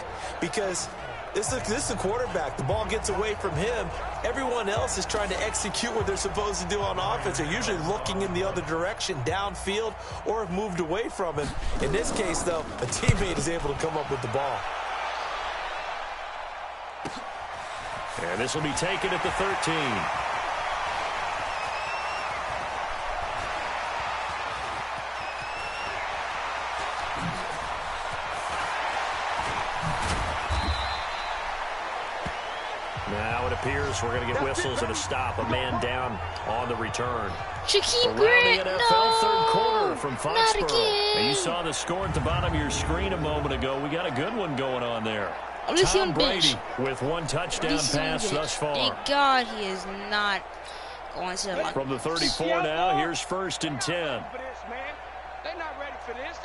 Because this is the quarterback. The ball gets away from him. Everyone else is trying to execute what they're supposed to do on offense. They're usually looking in the other direction, downfield, or have moved away from him. In this case, though, a teammate is able to come up with the ball. And this will be taken at the 13. Now it appears we're going to get whistles and a stop. A man down on the return. Shaquille Grant, the NFL no, third quarter from Foxborough. not again. And you saw the score at the bottom of your screen a moment ago. We got a good one going on there. At least he on Tom the bench. Brady with one touchdown pass thus far. Thank God he is not going to the From the 34 now, here's 1st and 10. They're not ready for this.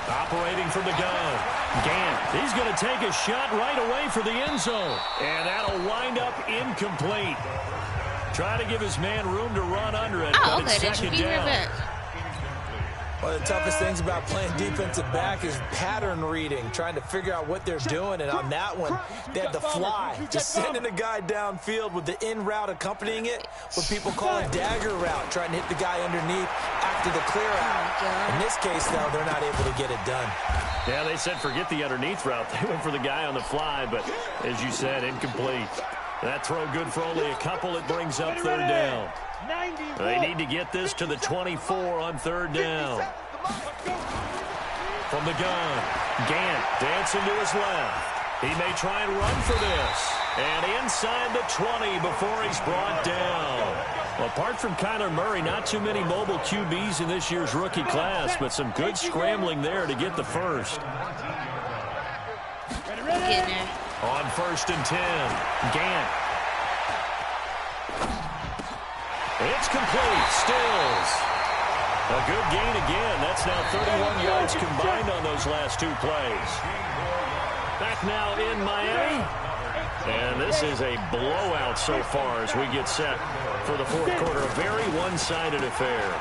Operating from the gun. Gant, he's going to take a shot right away for the end zone. And that'll wind up incomplete. Try to give his man room to run under it, but it's second down. One of the toughest things about playing defensive back is pattern reading, trying to figure out what they're doing. And on that one, they had the fly, just sending a guy downfield with the in route accompanying it, what people call a dagger route, trying to hit the guy underneath after the clear out. In this case, though, they're not able to get it done. Yeah, they said forget the underneath route. They went for the guy on the fly, but as you said, incomplete. That throw good for only a couple. It brings up 3rd down. They need to get this to the 24 on 3rd down. From the gun, Gant dancing to his left. He may try and run for this. And inside the 20 before he's brought down. Well, apart from Kyler Murray, not too many mobile QBs in this year's rookie class, but some good scrambling there to get the first. On 1st and 10, Gant. It's complete. Stills. A good gain again. That's now 31 yards combined on those last 2 plays. Back now in Miami. And this is a blowout so far as we get set for the 4th quarter. A very one-sided affair.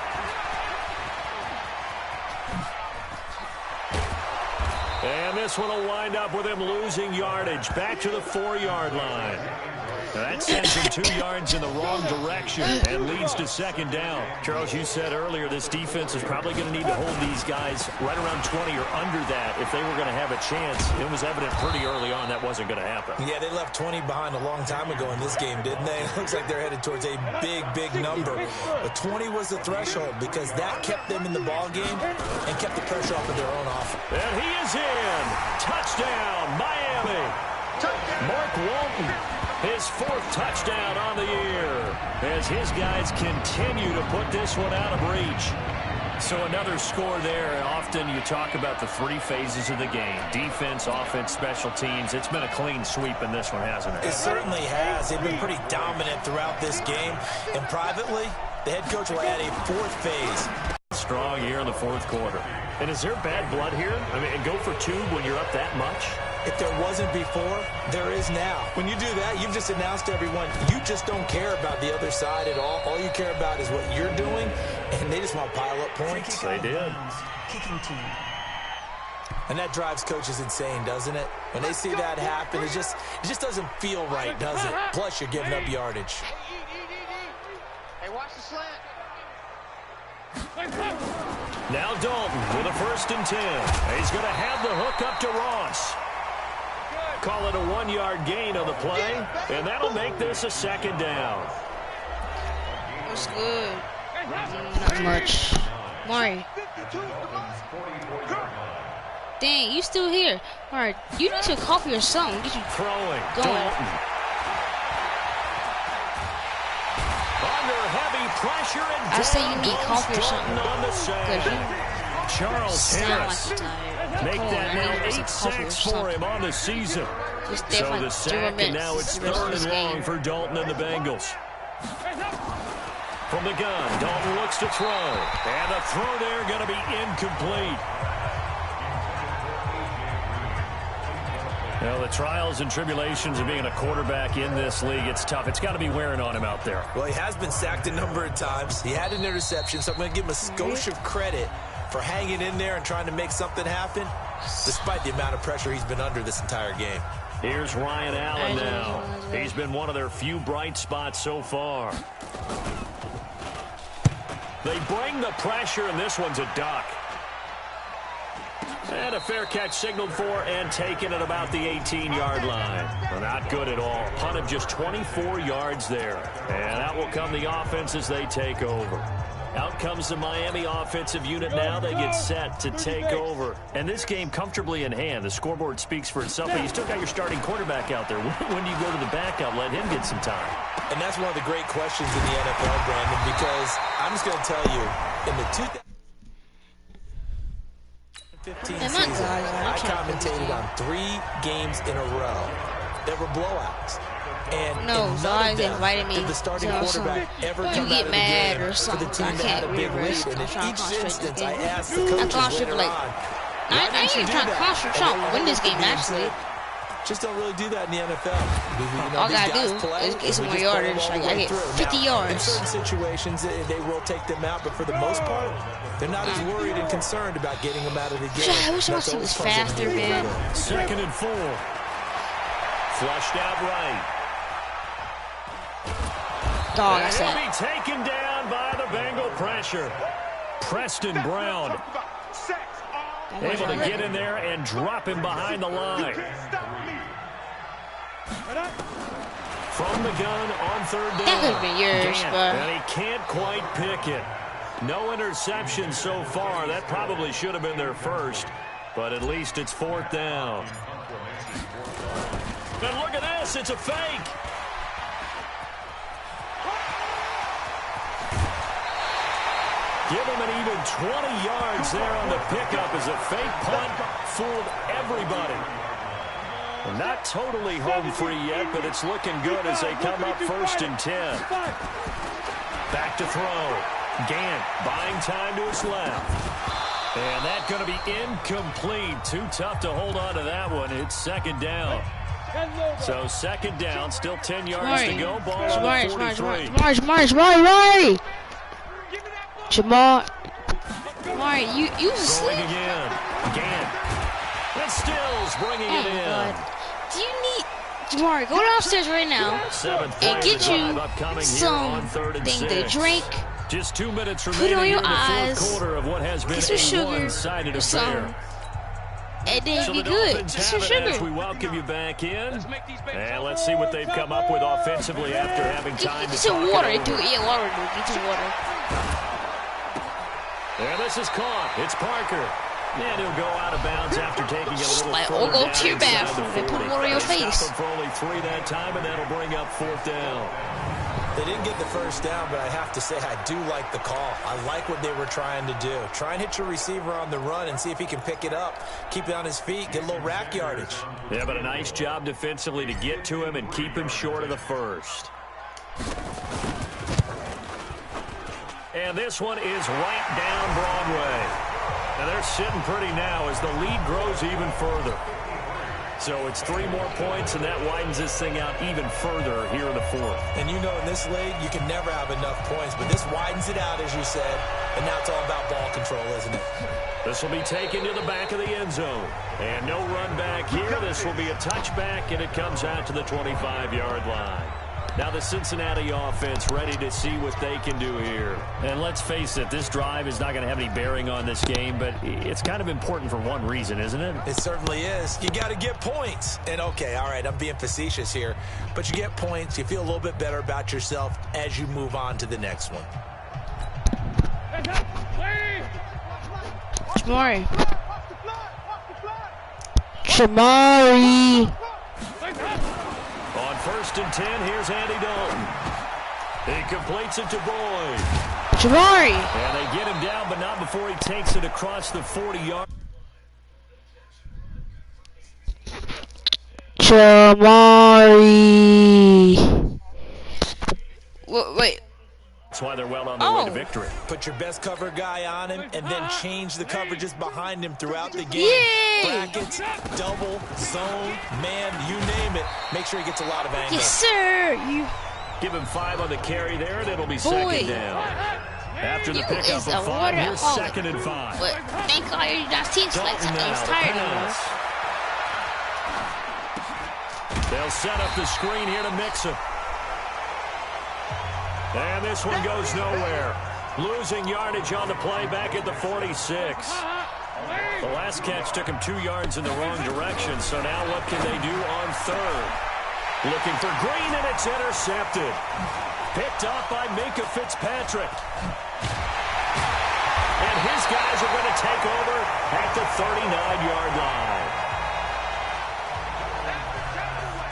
And this one will wind up with him losing yardage back to the 4-yard line. Now that sends him 2 yards in the wrong direction and leads to second down. Charles, you said earlier this defense is probably going to need to hold these guys right around 20 or under that if they were going to have a chance. It was evident pretty early on that wasn't going to happen. Yeah, they left 20 behind a long time ago in this game, didn't they? It looks like they're headed towards a big, big number. But 20 was the threshold because that kept them in the ball game and kept the pressure off of their own offense. And he is in. Touchdown, Miami. Mark Walton. His 4th touchdown on the year as his guys continue to put this one out of reach. So another score there. Often you talk about the 3 phases of the game. Defense, offense, special teams. It's been a clean sweep in this one, hasn't it? It certainly has. They've been pretty dominant throughout this game. And privately, the head coach will add a 4th phase. Strong here in the 4th quarter. And is there bad blood here? I mean, go for 2 when you're up that much? If there wasn't before, there is now. When you do that, you've just announced to everyone, you just don't care about the other side at all. All you care about is what you're doing, and they just want to pile up points. They did. Kicking team. And that drives coaches insane, doesn't it? When they see that happen, it just doesn't feel right, does it? Plus, you're giving up yardage. Hey, watch the slant. Now Dalton with a 1st and 10. He's going to have the hook up to Ross. Call it a 1-yard gain on the play, and that'll make this a second down. What's good? Not much. Mari. Dang, you still here. Mari, you need to coffee or something. Get you throwing. Going. Dalton. Under heavy pressure, and I say you need coffee or something. On the save. Charles Harris make that now 8 sacks for him on the season. So the sack, and now it's 3rd and long for Dalton and the Bengals. From the gun, Dalton looks to throw. And the throw there going to be incomplete. Well, the trials and tribulations of being a quarterback in this league, it's tough. It's got to be wearing on him out there. Well, he has been sacked a number of times. He had an interception, so I'm going to give him a skosh of credit for hanging in there and trying to make something happen, despite the amount of pressure he's been under this entire game. Here's Ryan Allen now. He's been one of their few bright spots so far. They bring the pressure, and this one's a duck. And a fair catch signaled for and taken at about the 18-yard line. Well, not good at all. Punt of just 24 yards there. And out will come the offense as they take over. Out comes the Miami offensive unit now. They get set to take over. And this game comfortably in hand. The scoreboard speaks for itself, but you still got your starting quarterback out there. When do you go to the backup? Let him get some time. And that's one of the great questions in the NFL, Brandon, because I'm just going to tell you, in the 15 Man, season, my God, I commentated on 3 games in a row that were blowouts. And No, in Zai none of them invited me did the starting to quarterback ever you come get out of the mad game or for the something. team I that had a can't big really lead. And in trying to each concentrate this instance, game. I asked the I coaches concentrate later like on, I why ain't didn't you even do trying to that? concentrate, And trying they to win all this looked at game me and actually. said, just don't really do that in the NFL. All I These gotta guys do play, is get some and more we just play them yardage. all the I way get through. 50 Now, in yards. certain situations, they will take them out, but for the most part, they're not as worried and concerned about getting them out of the game. I wish I That's was always faster, puzzling me. man. 2nd and 4. Flushed out right. Dog, I And he'll said. be taken down by the Bengal pressure. Preston Brown able to get in there and drop him behind the line. From the gun on 3rd down. That could have been yours, Gant, but and he can't quite pick it. No interception so far. That probably should have been their first, but at least it's 4th down. And look at this. It's a fake. Give him an even 20 yards there on the pickup as a fake punt fooled everybody. Not totally home free yet, but it's looking good as they come up 1st and 10. Back to throw. Gant buying time to his left. And that's going to be incomplete. Too tough to hold on to that one. It's 2nd down. So 2nd down, still 10 yards to go. Ball on the 43. Jamar, you was asleep. Going again. Gant. And Stills bringing it in. God. Do you need Jamar? Go downstairs right now and get you something to drink. Just 2 minutes Put remaining on your in the 4th eyes. quarter of what has been Get some a sugar one-sided or affair. And then So be the good. Dolphins Get some have it as we sugar. welcome you back in. And let's see what they've come up with offensively after having time to Get some talk water. it over. Yeah, water. Get some water. And this is caught. It's Parker. And he'll go out of bounds after taking it a little Like, further go down to your inside bathroom the and put 40. water on your They face. stop him for only 3 that time, and that'll bring up 4th down. They didn't get the first down, but I have to say I do like the call. I like what they were trying to do. Try and hit your receiver on the run and see if he can pick it up. Keep it on his feet, get a little rack yardage. Yeah, but a nice job defensively to get to him and keep him short of the first. And this one is right down Broadway. And they're sitting pretty now as the lead grows even further. So it's 3 more points, and that widens this thing out even further here in the 4th. And you know in this league, you can never have enough points, but this widens it out, as you said, and now it's all about ball control, isn't it? This will be taken to the back of the end zone. And no run back here. This will be a touchback, and it comes out to the 25-yard line. Now the Cincinnati offense ready to see what they can do here. And let's face it, this drive is not going to have any bearing on this game, but it's kind of important for one reason, isn't it? It certainly is. You got to get points. And okay, all right, I'm being facetious here, but you get points, you feel a little bit better about yourself as you move on to the next one. Shamari. On 1st and 10, here's Andy Dalton. He completes it to Boyd. Shamari. And they get him down, but not before he takes it across the 40-yard. Shamari. Wait. That's why they're well on their way to victory. Put your best cover guy on him and then change the coverages behind him throughout the game. Yay! Brackets, double, zone, man, you name it. Make sure he gets a lot of angles. Yes, sir. You. Give him 5 on the carry there, and it'll be 2nd down. After the You pickup is of a 5, here's waterholic. 2nd and 5. But thank God you're not team selects. I was tired anymore. They'll set up the screen here to mix him. And this one goes nowhere. Losing yardage on the play back at the 46. The last catch took him 2 yards in the wrong direction, so now what can they do on 3rd? Looking for Green, and it's intercepted. Picked off by Minka Fitzpatrick. And his guys are going to take over at the 39-yard line.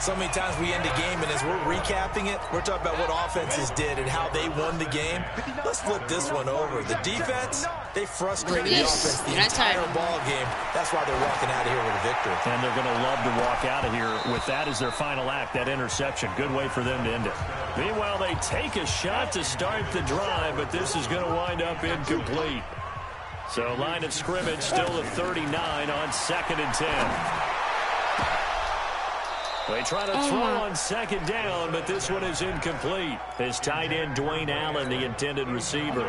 So many times we end a game, and as we're recapping it, we're talking about what offenses did and how they won the game. Let's flip this one over. The defense, They frustrated the Yes. offense the Nice entire time. ball game. That's why they're walking out of here with a victory. And they're going to love to walk out of here with that as their final act, that interception. Good way for them to end it. Meanwhile, they take a shot to start the drive, but this is going to wind up incomplete. So line of scrimmage still at 39 on 2nd and 10. They try to throw on 2nd down, but this one is incomplete. His tight end, Dwayne Allen, the intended receiver.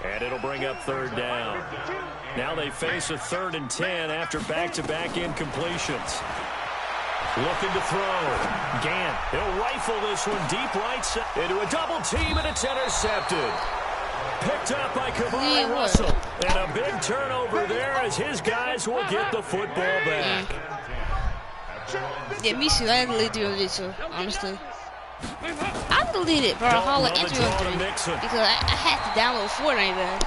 And it'll bring up 3rd down. Now they face a 3rd and 10 after back-to-back incompletions. Looking to throw. Gant, he'll rifle this one deep right side into a double team, and it's intercepted. Picked up by Kamari Russell. And a big turnover there as his guys will get the football back. Yeah, me too. I deleted it too, honestly. I deleted Brawlhalla and 303 because I had to download Fortnite back.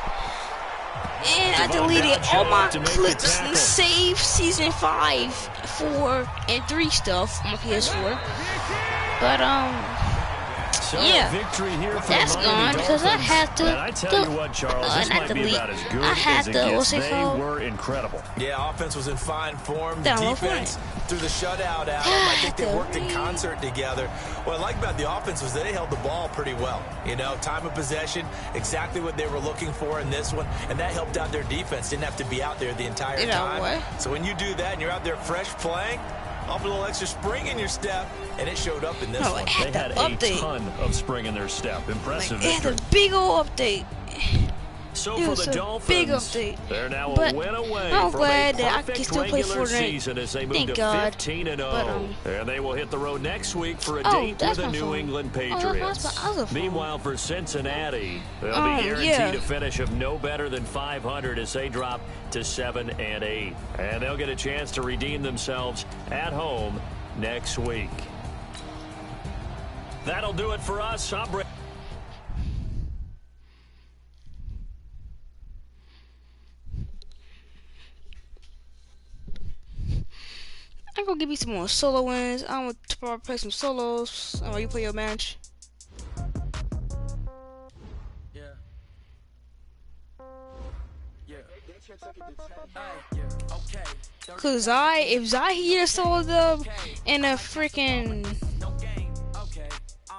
And I deleted all my clips and save Season 5, 4, and 3 stuff on my PS4. But, yeah, that's gone because I had to. I tell you what, Charles, this might be about as good as it gets. They were incredible. Yeah, offense was in fine form. The defense threw the shutout at them. I think they worked in concert together. What I like about the offense was they held the ball pretty well. You know, time of possession, exactly what they were looking for in this one, and that helped out their defense. Didn't have to be out there the entire time. So when you do that and you're out there fresh playing, off a little extra spring in your step, and it showed up in this one. They had a ton of spring in their step. Impressive victory. They had a big old update. So for the Dolphins, big update. They're now a win away I'm from glad a that I perfect can still play regular Fortnite. season as they move Thank to God. 15-0. And they will hit the road next week for a date with the New England Patriots. Meanwhile, for Cincinnati, they'll be guaranteed a finish of no better than 500 as they drop to 7-8. And they'll get a chance to redeem themselves at home next week. That'll do it for us. I'm gonna give you some more solo wins. I'm gonna play some solos. Oh, you play your match. Cause if Zahir a solo dub and a freaking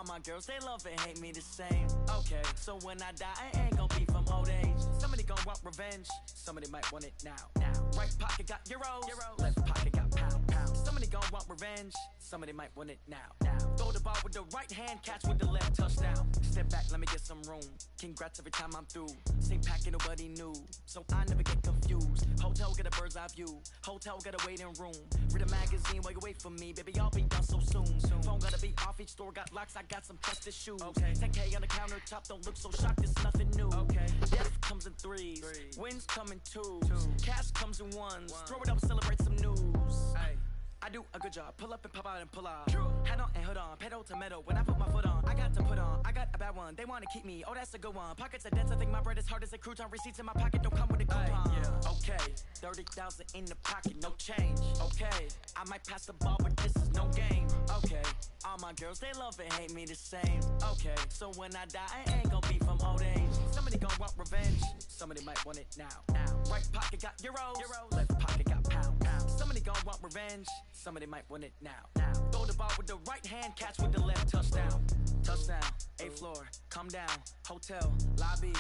my girls, they love and hate me the same. Okay, so when I die, I ain't gonna be from old age. Somebody gonna want revenge. Somebody might want it now. Right pocket got euros. Left pocket got pound. Somebody gonna want revenge. Somebody might want it now. Throw the ball with the right hand, catch with the left, touchdown. Step back, let me get some room. Congrats every time I'm through. Same packet, nobody knew, so I never get confused. Hotel get a bird's eye view. Hotel got a waiting room. Read a magazine while you wait for me, baby. I'll be done so soon. Phone gotta be off, each store got locks. I got some tested shoes. 10K on the countertop, don't look so shocked. It's nothing new. Death comes in threes. Wins come in twos. Cash comes in ones. Throw it up, celebrate some news. I do a good job. Pull up and pop out and pull out. Head on and hood on. Pedal to metal. When I put my foot on, I got to put on. I got a bad one. They want to keep me. Oh, that's a good one. Pockets are dense. I think my bread is hard as a crouton. Receipts in my pocket don't come with a coupon. Okay. 30,000 in the pocket. No change. Okay. I might pass the ball, but this is no game. Okay. All my girls, they love and hate me the same. Okay. So when I die, I ain't gonna be from old age. Somebody gonna want revenge. Somebody might want it now. Right pocket got euros. Left pocket got pound. Somebody gonna want revenge. Somebody might want it now. Throw the ball with the right hand, catch with the left, touchdown. Touchdown, 8th floor, come down, hotel, lobby.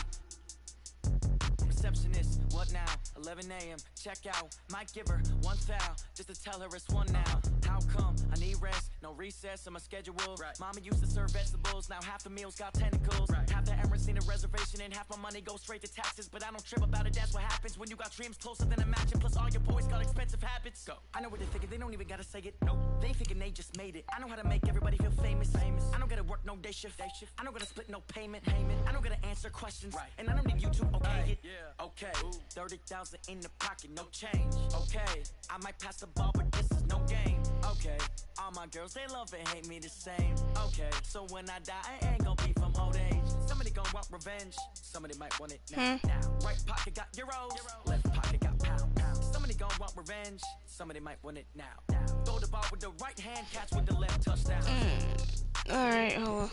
Receptionist, what now? 11 a.m., check out. Might give her one foul, just to tell her it's one now. How come? I need rest, no recess in my schedule. Mama used to serve vegetables, now half the meals got tentacles. Half the errands need a reservation, and half my money goes straight to taxes. But I don't trip about it, that's what happens when you got dreams closer than a match. And plus all your boys got expensive habits. Go. I know what they're thinking, they don't even gotta say it. Nope. They thinking they just made it. I know how to make everybody feel famous. I don't gotta work no day shift. I don't gotta split no payment. I don't gotta answer questions. And I don't need you to okay it. Okay, 30,000 in the pocket, no change. Okay, I might pass the ball, but this is no game. Okay, all my girls, they love and hate me the same. Okay, so when I die, I ain't gonna be from old age. Somebody gonna want revenge. Somebody might want it now. Right pocket got euros. Left pocket got pound. Somebody gonna want revenge. Somebody might want it now. Throw the ball with the right hand, catch with the left, touchdown. Alright, hold on.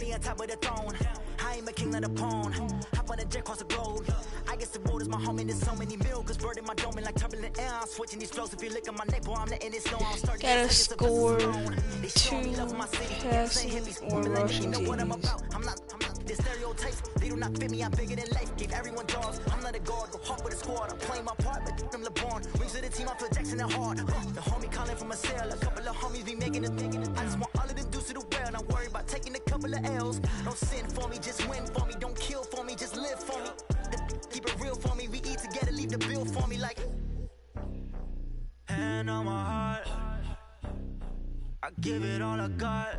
me on top of the throne. I ain't a king of the pawn. Hop on a jet across the globe. I guess the world is my home and there's so many milk. Cause bird in my dome and like turbulent air. I'm switching these flows. If you look at my neck, boy, I'm letting it snow. I'm starting Gotta to score 2 passing or rushing I'm TDs. not the stereotypes, they do not fit me, I'm bigger than life. Gave everyone jobs, I'm not a guard, go hard with the squad. I'm playing my part, but I'm LeBron. Rings to the team, I feel Jackson and hard. The homie calling from a cell, a couple of homies be making it. I just want all of them dudes to do well, not worry about taking a couple of L's. Don't sin for me, just win for me. Don't kill for me, just live for me. Keep it real for me, we eat together, leave the bill for me like. Hand on my heart, I give it all I got.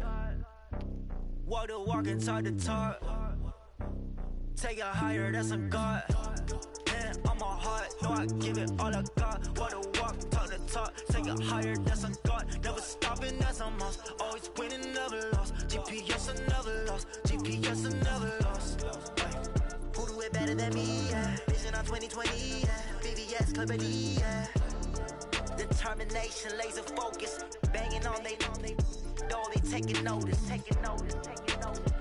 Walk the walk and talk the talk. Take it higher, that's a God. Hand on my heart, no, I give it all I got. Walk the walk, talk the talk. Take it higher, that's a God. Never stopping, that's a must. Always winning, never lost. GPS, I never lost. GPS, I never lost. Who do it better than me? Yeah. Vision on 2020, yeah. VVS, Clarity, yeah. Determination, laser focus. Banging on they door, they taking notice, taking notice, taking notice.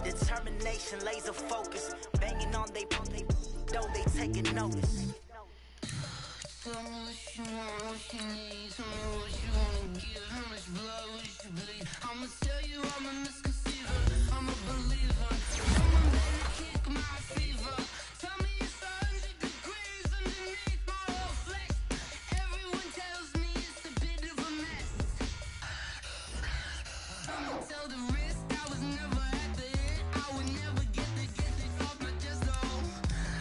Determination, laser focus. Banging on they door, they taking notice. Tell me what you want, what you need. Tell me what you wanna give. How much blood would you bleed? I'ma tell you I'm a misconceiver. I'm a believer. Someone better kick my fever. Tell me it's 100 degrees underneath my whole flesh. Everyone tells me it's a bit of a mess. I'ma tell the risk I was never at the end. I would never get it off my chest though.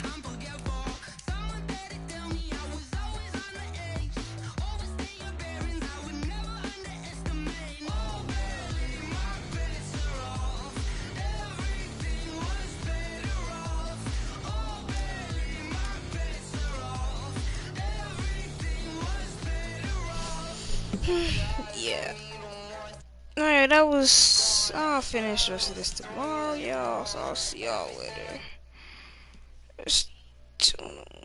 I'm forgetful. Someone better tell me I was always on the edge. Overstay your bearings, I would never underestimate. Oh baby, my bets are off. Everything was better off. Oh baby, my bets are off. Everything was better off. Yeah. Alright, that was. I'll finish the rest of this tomorrow, y'all. So I'll see y'all later. Just